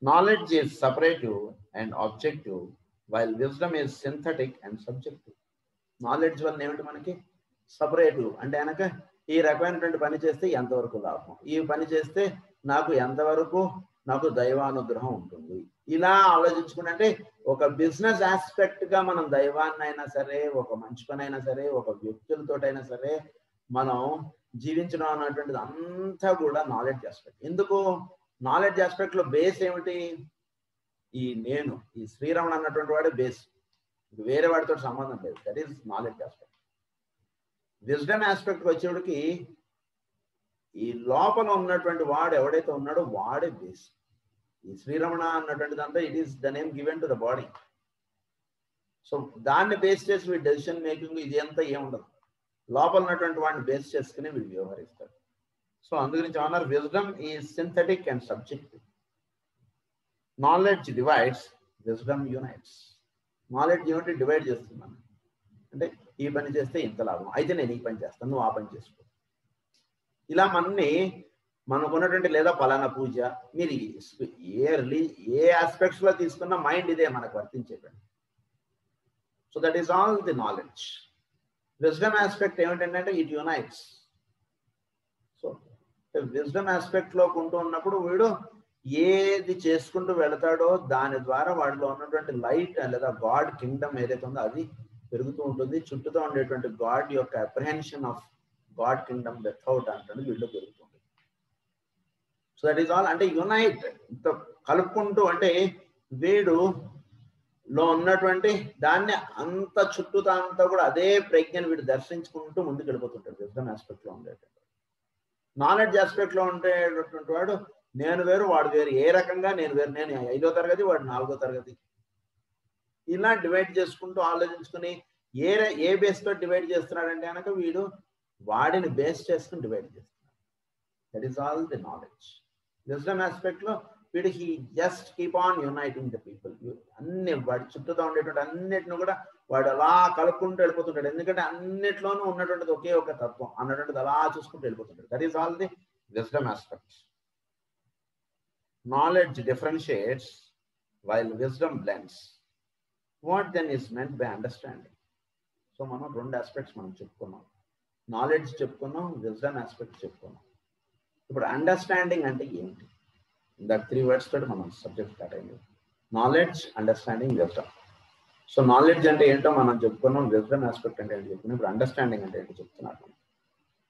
knowledge is separative and objective, while wisdom is synthetic and subjective. Knowledge వల్ల ఏమిటి మనకి? సపరేటివ్ అంటే కనుక ఈ రకమైనటువంటి పని చేస్తే ఎంతవరకు లాభం, ఈ పని చేస్తే నాకు ఎంతవరకు నాకు దైవానుగ్రహం ఉంటుంది, ఇలా ఆలోచించుకుంటే ఒక బిజినెస్ ఆస్పెక్ట్ గా మనం దైవాన్ని అయినా సరే, ఒక మంచి పని అయినా సరే, ఒక వ్యక్తులతోటైనా సరే మనం జీవించడం అన్నటువంటిది అంతా కూడా నాలెడ్జ్ ఆస్పెక్ట్. ఎందుకు నాలెడ్జ్ ఆస్పెక్ట్ లో బేస్ ఏమిటి? ఈ నేను, ఈ శ్రీరమణ అన్నటువంటి వాడే బేస్, వేరే వాడితో సంబంధం లేదు. That is knowledge aspect. Wisdom aspect వచ్చేటికి ఈ లోపల ఉన్నటువంటి వాడు ఎవడైతే ఉన్నాడో వాడే బేస్. ఈ శ్రీరమణ అన్నటువంటి దాంట్లో it is the name given to the body. So దాన్ని బేస్ చేసి వీడి డెసిషన్ మేకింగ్ ఇది అంతా ఏముండదు, లోపల ఉన్నటువంటి వాడిని బేస్ చేసుకుని వీడు వ్యవహరిస్తాడు. సో అందుగురించి అన్నారు wisdom is synthetic and subjective. Knowledge divides, wisdom unites. Knowledge ఏమిటి? డివైడ్ చేస్తున్నాను అంటే ఈ పని చేస్తే ఇంత లాభం, అయితే నేను ఈ పని చేస్తాను, నువ్వు ఆ పని చేసుకో. ఇలా మనకున్నటువంటి లేదా పలానా పూజ, మీరు ఏ ఆస్పెక్ట్స్ లో తీసుకున్న మైండ్ ఇదే మనకు వర్తించేటండి. So that is all the knowledge. Wisdom aspect ఏమిటంటే it unites. So wisdom aspect లో ఉంటూ ఉన్నప్పుడు వీడు ఏది చేసుకుంటూ వెళతాడో దాని ద్వారా వాడిలో ఉన్నటువంటి లైట్ లేదా గాడ్ కింగ్డమ్ ఏదైతే ఉందో అది పెరుగుతూ ఉంటుంది. చుట్టూతో ఉండేటువంటి గాడ్ యొక్క apprehension of God Kingdom without అంటే వీళ్ళు పెరుగుతుంది. So that is all. అంటే యునైట్ కలుపుకుంటూ, అంటే వీడు లో ఉన్నటువంటి దాన్ని అంత చుట్టూతో అంతా కూడా అదే ప్రజ్ఞను వీడు దర్శించుకుంటూ ముందుకు వెళ్ళిపోతుంటాడు. విజ్డమ్ ఆస్పెక్ట్ లో ఉండేటువంటి నాలెడ్జ్ ఆస్పెక్ట్ లో ఉండేటటువంటి వాడు నేను వేరు వాడు వేరు, ఏ రకంగా నేను వేరు, నేను 5వ తరగతి వాడు 4వ తరగతి, ఇలా డివైడ్ చేసుకుంటూ ఆలోచించుకుని ఏ బేస్ తో డివైడ్ చేస్తున్నాడంటే కనుక వీడు వాడిని బేస్ చేసుకుని డివైడ్ చేస్తున్నాడు. That is all the knowledge. Wisdom aspect లో వీడు he just keep on uniting the people. అన్ని వాడి చుట్టూతో ఉండేటువంటి అన్నిటిని కూడా వాడు అలా కలుపుకుంటూ వెళ్ళిపోతుంటాడు. ఎందుకంటే అన్నిట్లోనూ ఉన్నటువంటిది ఒకే ఒక తత్వం అన్నటువంటిది అలా చూసుకుంటూ వెళ్ళిపోతుంటాడు. That is all the wisdom aspect. Knowledge differentiates while wisdom blends. What then is meant by understanding? So మనం 2 aspects మనం చెప్పుకున్నాం. నాలెడ్జ్ చెప్పుకున్నాం, విజ్డమ్ ఆస్పెక్ట్ చెప్పుకున్నాం. ఇప్పుడు అండర్స్టాండింగ్ అంటే ఏంటి? దట్ 3 words తోటి మనం సబ్జెక్ట్ స్టార్ట్ అయింది. Knowledge, understanding, wisdom. So knowledge అంటే ఏంటో మనం చెప్పుకున్నాం, విజ్డమ్ ఆస్పెక్ట్ అంటే ఏంటో చెప్పుకున్నాం. ఇప్పుడు అండర్స్టాండింగ్ అంటే ఏంటో చెప్తున్నాను.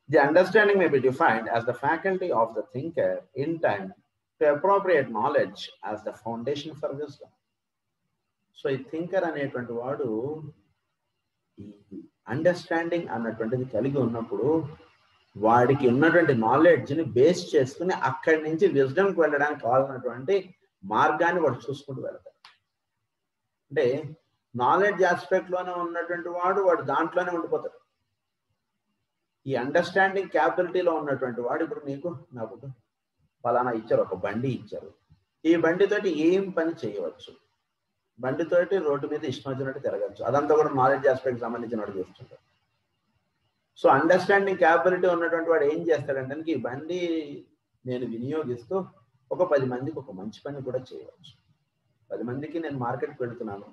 The understanding may be defined as the faculty of the thinker in time to appropriate knowledge as the foundation for wisdom. So ఈ థింకర్ అనేటువంటి వాడు ఈ అండర్స్టాండింగ్ అన్నటువంటిది కలిగి ఉన్నప్పుడు వాడికి ఉన్నటువంటి నాలెడ్జ్ని బేస్ చేసుకుని అక్కడి నుంచి విజ్డమ్కి వెళ్ళడానికి కావాల్సినటువంటి మార్గాన్ని వాడు చూసుకుంటూ వెళ్తాడు. అంటే నాలెడ్జ్ ఆస్పెక్ట్ లోనే ఉన్నటువంటి వాడు దాంట్లోనే ఉండిపోతాడు. ఈ అండర్స్టాండింగ్ క్యాపబిలిటీలో ఉన్నటువంటి వాడు ఇప్పుడు నాకు ఫలానా ఇచ్చారు, ఒక బండి ఇచ్చారు, ఈ బండితోటి ఏం పని చేయవచ్చు, బండితోటి రోడ్డు మీద ఇష్టం వచ్చినట్టు తిరగచ్చు, అదంతా కూడా నాలెడ్జ్ ఆస్పెక్ట్ సంబంధించిన వాడు చేస్తుంటాడు. సో అండర్స్టాండింగ్ క్యాపబిలిటీ ఉన్నటువంటి వాడు ఏం చేస్తాడంటే ఈ బండి నేను వినియోగిస్తూ ఒక 10 మందికి ఒక మంచి పని కూడా చేయవచ్చు. 10 మందికి నేను మార్కెట్కి వెళుతున్నాను,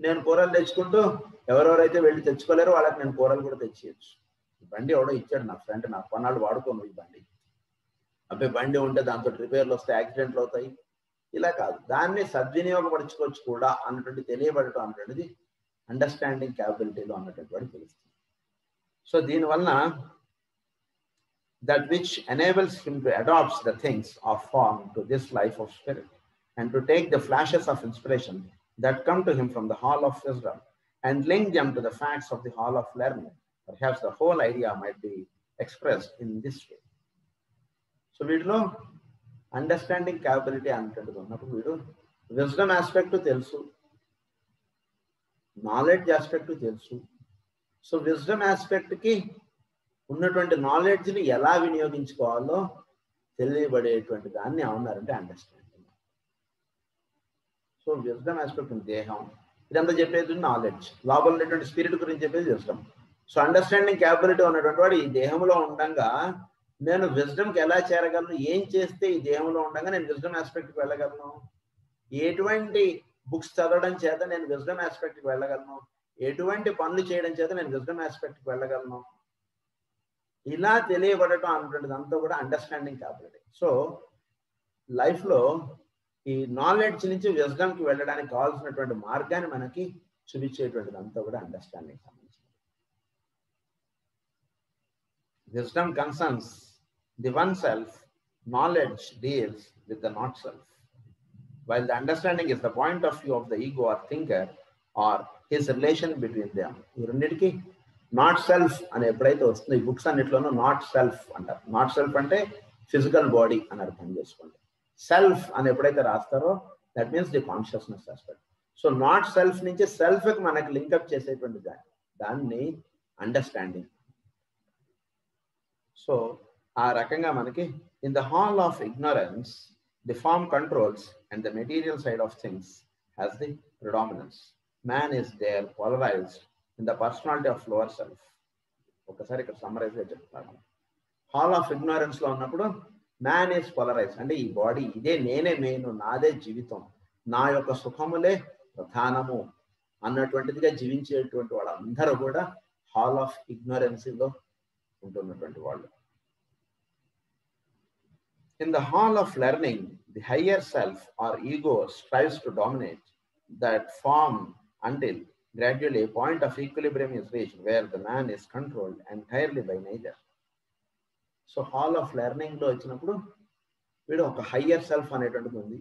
నేను కూరలు తెచ్చుకుంటూ ఎవరెవరైతే వెళ్ళి తెచ్చుకోలేరో వాళ్ళకి నేను కూరలు కూడా తెచ్చేయచ్చు. ఈ బండి ఎవడో ఇచ్చాడు నా ఫ్రెండ్, నాకు కొన్నాళ్ళు వాడుకోను ఈ బండి, అబ్బాయి బండి ఉంటే దాంతో రిపేర్లు వస్తాయి, యాక్సిడెంట్లు అవుతాయి, ఇలా కాదు, దాన్ని సద్వినియోగపరచుకోవచ్చు కూడా అన్నటువంటి తెలియబడటం అన్నటువంటిది అండర్స్టాండింగ్ క్యాపబిలిటీలో అన్నటువంటి వాడు తెలుస్తుంది. సో దీనివల్ల that which enables him to adopt the things of form to this life of spirit and to take the flashes of inspiration that come to him from the hall of wisdom and link them to the facts of the hall of learning. Perhaps the whole idea might be expressed in this way. So వీటిలో understanding capability అన్నటువంటిది ఉన్నప్పుడు వీడు wisdom aspect తెలుసు, knowledge aspect తెలుసు. So wisdom ఆస్పెక్ట్కి ఉన్నటువంటి నాలెడ్జ్ని ఎలా వినియోగించుకోవాలో తెలియబడేటువంటి దాన్ని ఏమన్నారంటే అండర్స్టాండింగ్. సో విజ్డమ్ ఆస్పెక్ట్ దేహం ఇదంతా చెప్పేది నాలెడ్జ్, లోపల ఉన్నటువంటి స్పిరిట్ గురించి చెప్పేది విజ్డమ్. సో అండర్స్టాండింగ్ క్యాపబిలిటీ ఉన్నటువంటి వాడు ఈ దేహంలో ఉండగా నేను విజ్డమ్కి ఎలా చేరగలను, ఏం చేస్తే ఈ దేహంలో ఉండగా నేను విజ్డమ్ ఆస్పెక్ట్కి వెళ్ళగలను, ఎటువంటి బుక్స్ చదవడం చేత నేను విజ్డమ్ ఆస్పెక్ట్కి వెళ్ళగలను, ఎటువంటి పనులు చేయడం చేత నేను విజ్డమ్ ఆస్పెక్ట్కి వెళ్ళగలను, ఇలా తెలియబడటం అన్నటువంటిది అంతా కూడా అండర్స్టాండింగ్ క్యాపబిలిటీ. సో లైఫ్లో ఈ నాలెడ్జ్ నుంచి విజ్డమ్కి వెళ్ళడానికి కావాల్సినటువంటి మార్గాన్ని మనకి చూపించేటువంటిది అంతా కూడా అండర్స్టాండింగ్ సంబంధించింది. Wisdom concerns the one self, knowledge deals with the not self. While the understanding is the point of view of the ego or thinker or his relation between them. ఈ రెండింటికి నాట్ సెల్ఫ్ అని ఎప్పుడైతే వస్తుందో ఈ books అన్నిట్లోనూ not self అంటారు. Not self అంటే physical body అని అర్థం చేసుకోండి. సెల్ఫ్ అని ఎప్పుడైతే రాస్తారో that means the consciousness aspect. So not self నుంచి సెల్ఫ్కి మనకి లింకప్ చేసేటువంటి దాన్ని అండర్స్టాండింగ్. సో ఆ రకంగా మనకి in the hall of ignorance the form controls and the material side of things has the predominance. Man is there polarized in the personality of lower self. ఒకసారి ఇక్కడ సమ్మరైజ్గా చెప్తాను. హాల్ ఆఫ్ ఇగ్నరెన్స్ లో ఉన్నప్పుడు man is polarise, అంటే ఈ body ఇదే, నేనే నేను, నాదే జీవితం, నా యొక్క సుఖములే ప్రధానము అన్నటువంటిదిగా జీవించేటువంటి వాళ్ళందరూ కూడా హాల్ ఆఫ్ ఇగ్నరెన్సీలో ఉంటున్నటువంటి వాళ్ళు. In the hall of learning, the higher self or ego strives to dominate that form until gradually a point of equilibrium is reached where the man is controlled entirely by nature. So hall of learning లో వచ్చినప్పుడు వీడు ఒక higher self అనేటువంటిది ఉంది,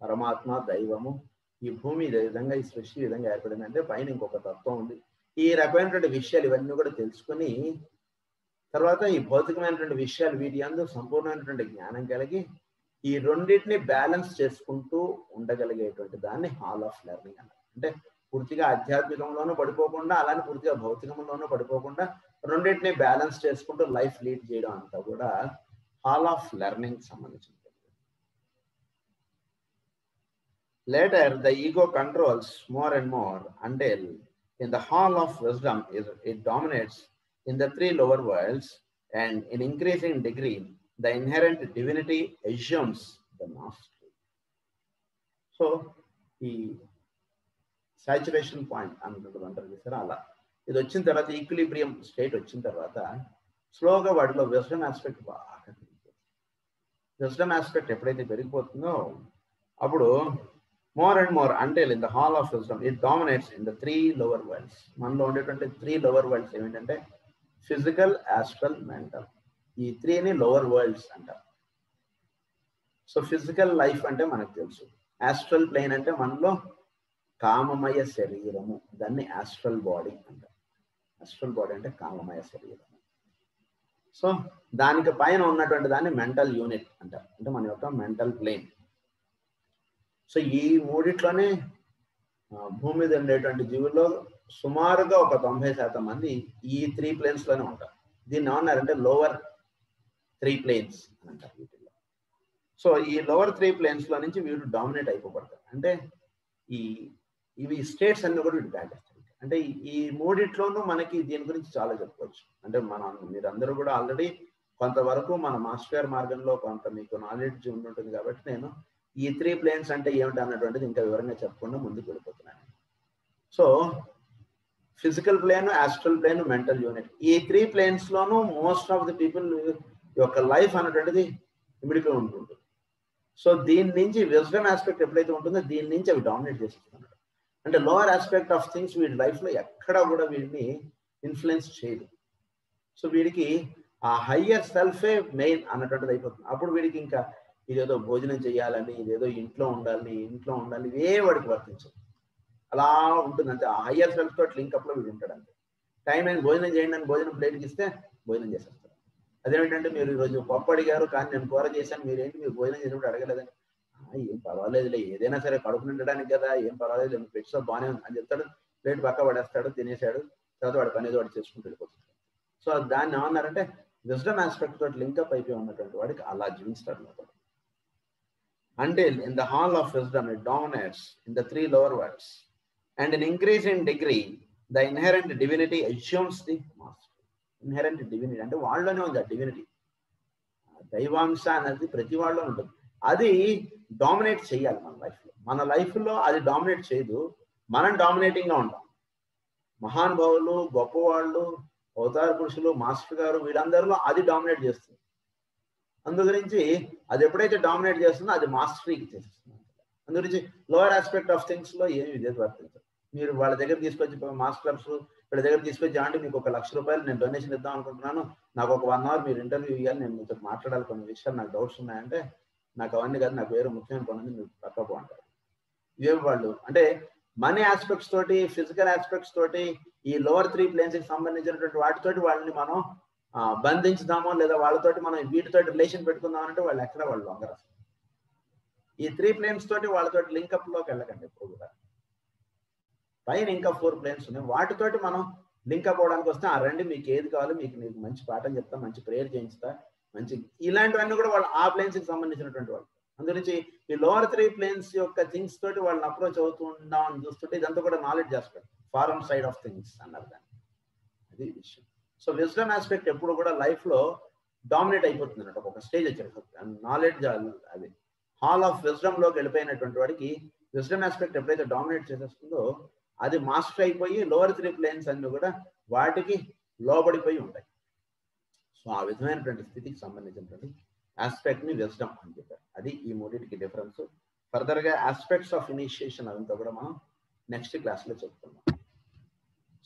పరమాత్మ, దైవము, ఈ భూమి ఇదే విధంగా, ఈ సృష్టి ఈ విధంగా ఏర్పడింది అంటే పైన ఇంకొక తత్వం ఉంది, ఈ రకమైనటువంటి విషయాలు ఇవన్నీ కూడా తెలుసుకుని తర్వాత ఈ భౌతికమైనటువంటి విషయాలు వీటి యందు సంపూర్ణమైనటువంటి జ్ఞానం కలిగి ఈ రెండింటిని బ్యాలెన్స్ చేసుకుంటూ ఉండగలిగేటువంటి దాన్ని హాల్ ఆఫ్ లెర్నింగ్ అన్నారు. అంటే పూర్తిగా ఆధ్యాత్మికంలోనూ పడిపోకుండా అలానే పూర్తిగా భౌతికంలోనూ పడిపోకుండా రెండింటిని బ్యాలెన్స్ చేసుకుంటూ లైఫ్ లీడ్ చేయడం అంతా కూడా హాల్ ఆఫ్ లెర్నింగ్ సంబంధించింది. Later, the ego controls more and more until in the hall of wisdom it dominates in the three lower worlds, and in increasing degree, the inherent divinity assumes the mastery. So, the saturation point అంటారు చూసారా, అలా ఇది వచ్చిన తర్వాత equilibrium state వచ్చిన తర్వాత స్లోగా వాటిలో విజ్డమ్ ఆస్పెక్ట్ బాగా పెరిగిపోతుంది. విజ్డమ్ ఆస్పెక్ట్ ఎప్పుడైతే పెరిగిపోతుందో అప్పుడు more and more until in the hall of wisdom it dominates in the three lower worlds. మనలో ఉండేటువంటి త్రీ లోవర్ వరల్డ్స్ ఏమిటంటే ఫిజికల్, ఆస్ట్రల్, మెంటల్. ఈ త్రీని లోవర్ వరల్డ్స్ అంటారు. సో ఫిజికల్ లైఫ్ అంటే మనకు తెలుసు, ఆస్ట్రల్ ప్లేన్ అంటే మనలో కామమయ శరీరము, దాన్ని ఆస్ట్రల్ బాడీ అంటారు. ఆస్ట్రల్ బాడీ అంటే కామమయ శరీరము. సో దానికి పైన ఉన్నటువంటి దాన్ని మెంటల్ యూనిట్ అంటారు, అంటే మన యొక్క మెంటల్ ప్లేన్. సో ఈ మూడిట్లోనే భూమి మీద ఉండేటువంటి జీవుల్లో సుమారుగా ఒక 90% మంది ఈ త్రీ ప్లేన్స్లోనే ఉంటారు. దీన్ని ఏమన్నారంటే లోవర్ త్రీ ప్లేన్స్ అని అంటారు వీటిల్లో. సో ఈ లోవర్ త్రీ ప్లేన్స్లో నుంచి వీడు డామినేట్ అయిపోబడతారు. అంటే ఇవి స్టేట్స్ అన్ని కూడా వీడు దాటేస్తారు. అంటే ఈ మూడిట్లోనూ మనకి దీని గురించి చాలా చెప్పుకోవచ్చు. అంటే మీరందరూ కూడా ఆల్రెడీ కొంతవరకు మన మాస్టర్ గారి మార్గంలో కొంత మీకు నాలెడ్జ్ ఉంటుంది కాబట్టి నేను ఈ త్రీ ప్లేన్స్ అంటే ఏమిటి అన్నటువంటిది ఇంకా వివరంగా చెప్పకుండా ముందుకు వెళ్ళిపోతున్నాను. So physical plane, astral plane, mental unit, ఈ త్రీ ప్లేన్స్ లోనూ మోస్ట్ ఆఫ్ ది పీపుల్ యొక్క లైఫ్ అన్నటువంటిది ఇమిడిపోయి ఉంటుంది. సో దీని నుంచి విజ్డమ్ ఆస్పెక్ట్ ఎప్పుడైతే ఉంటుందో దీని నుంచి అవి డామినేట్ చేస్తున్నాడు. అంటే లోవర్ ఆస్పెక్ట్ ఆఫ్ థింగ్స్ వీడి లైఫ్లో ఎక్కడా కూడా వీడిని ఇన్ఫ్లుయెన్స్ చేయదు. సో వీడికి ఆ హయ్యర్ సెల్ఫే మెయిన్ అన్నటువంటిది అయిపోతుంది. అప్పుడు వీడికి ఇంకా ఇదేదో భోజనం చేయాలని, ఇదేదో ఇంట్లో ఉండాలి ఇవే వాడికి వర్తించదు. అలా ఉంటుంది అంతే. ఆ హయ్యర్ సెల్ఫ్ తోటి లింకప్లో వీడు ఉంటాడు అంతే. టైం అయిన భోజనం చేయండి అని భోజనం ప్లేట్కి ఇస్తే భోజనం చేసేస్తారు. అదేమిటంటే మీరు ఈరోజు పప్పు అడిగారు కానీ నేను కూర చేశాను, మీరేంటి మీరు భోజనం చేసినప్పుడు అడగలేదని. ఏం పర్వాలేదులే, ఏదైనా సరే కడుపు నిండడానికి కదా, ఏం పర్వాలేదు, నువ్వు పెట్టినా బాగానే ఉంది అని చెప్తాడు. ప్లేట్ పక్క పడేస్తాడు, తినేసాడు, తర్వాత వాడు పని ఏదో వాడు చేసుకుంటూ వెళ్ళిపోతాడు. సో దాన్ని ఏమన్నారంటే విజ్డమ్ ఆస్పెక్ట్ తోటి లింకప్ అయిపోయి ఉన్నటువంటి వాడికి అలా జీవిస్తాడు అన్నమాట. Until in the hall of wisdom it dominates in the three lower worlds, and in increasing degree the inherent divinity assumes the mastery. Inherent divinity అంటే వాళ్ళలోనే ఉంది ఆ డివినిటీ, దైవాంశ అనేది ప్రతి వాళ్ళలో ఉంటుంది. అది డామినేట్ చేయాలి మన లైఫ్లో అది డామినేట్ చేయదు, మనం డామినేటింగ్గా ఉంటాం. మహానుభావులు, గొప్పవాళ్ళు, అవతార పురుషులు, మాస్టర్ గారు, వీళ్ళందరిలో అది డామినేట్ చేస్తుంది. అందు గురించి అది ఎప్పుడైతే డామినేట్ చేస్తుందో అది మాస్టరీకి చేస్తుంది. అందు గురించి లోవర్ ఆస్పెక్ట్ ఆఫ్ థింగ్స్ లో ఏమి విద్య వర్తించదు. మీరు వాళ్ళ దగ్గర తీసుకొచ్చి మాస్టర్స్ వీళ్ళ దగ్గర తీసుకొచ్చి అంటే మీకు ₹1,00,000 నేను డొనేషన్ ఇద్దాం అనుకుంటున్నాను, నాకు ఒక 1 hour మీరు ఇంటర్వ్యూ ఇవ్వాలి, నేను మీతో మాట్లాడాలి, కొన్ని విషయాలు నాకు డౌట్స్ ఉన్నాయంటే నాకు అవన్నీ కాదు, నాకు వేరే ముఖ్యమైన పనుంది, మీరు పక్కకు అంటారు. ఇవేమి వాళ్ళు అంటే మనీ ఆస్పెక్ట్స్ తోటి, ఫిజికల్ ఆస్పెక్ట్స్ తోటి, ఈ లోవర్ త్రీ ప్లేన్స్ కి సంబంధించినటువంటి వాటితోటి వాళ్ళని మనం బంధించుదామో లేదా వాళ్ళతోటి మనం వీటితోటి రిలేషన్ పెట్టుకుందాం అంటే వాళ్ళు ఎక్కడ వాళ్ళు లొంగరు. ఈ త్రీ ప్లేన్స్ తోటి వాళ్ళతోటి లింకప్ లోకి వెళ్ళకండి ఎప్పుడు కూడా. పైన ఇంకా 4 ప్లేన్స్ ఉన్నాయి. వాటితోటి మనం లింక్ అవ్వడానికి వస్తే ఆ రండి మీకు ఏది కావాలో మీకు మంచి పాఠం చెప్తా, మంచి ప్రేయర్ చేయిస్తా, మంచి ఇలాంటివన్నీ కూడా వాళ్ళు ఆ ప్లేన్స్కి సంబంధించినటువంటి వాళ్ళు. అందుగురించి ఈ లోవర్ 3 ప్లేన్స్ యొక్క థింగ్స్ తోటి వాళ్ళని అప్రోచ్ అవుతూ ఉందాం అని చూస్తుంటే ఇదంతా కూడా knowledge aspect, foreign side of things అన్నారు దాన్ని. అది విషయం. సో విజ్డమ్ ఆస్పెక్ట్ ఎప్పుడు కూడా లైఫ్ లో డామినేట్ అయిపోతుంది అన్నట్టు. ఒక స్టేజ్ వచ్చారు నాలెడ్జ్, అది హాల్ ఆఫ్ విజ్డమ్ లోకి వెళ్ళిపోయినటువంటి వాడికి విజ్డమ్ ఆస్పెక్ట్ ఎప్పుడైతే డామినేట్ చేసేస్తుందో అది మాస్టర్ అయిపోయి లోవర్ 3 ప్లేన్స్ అన్ని కూడా వాటికి లోబడిపోయి ఉంటాయి. సో ఆ విధమైనటువంటి స్థితికి సంబంధించినటువంటి ఆస్పెక్ట్ ని విజ్డమ్ అని చెప్పారు. అది ఈ మూడింటికి డిఫరెన్స్. ఫర్దర్ గా ఆస్పెక్ట్స్ ఆఫ్ ఇనిషియేషన్ అదంతా కూడా మనం నెక్స్ట్ క్లాస్ లో చెప్పుకుందాం.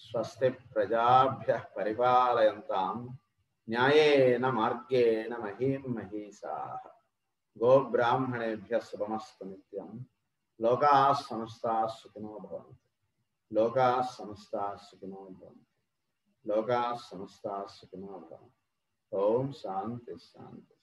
స్వస్తి ప్రజాభ్యః పరిపాలయంతాం న్యాయేన మార్గేణ మహీం మహీసాః గోబ్రాహ్మణేభ్యః శుభమస్తు నిత్యం. లోకాః సమస్తాః సుఖినో భవంతు. లోకాః సమస్తాః సుఖినో భవంతు. లోకాః సమస్తాః సుఖినో భవంతు. ఓం శాంతి శాంతి.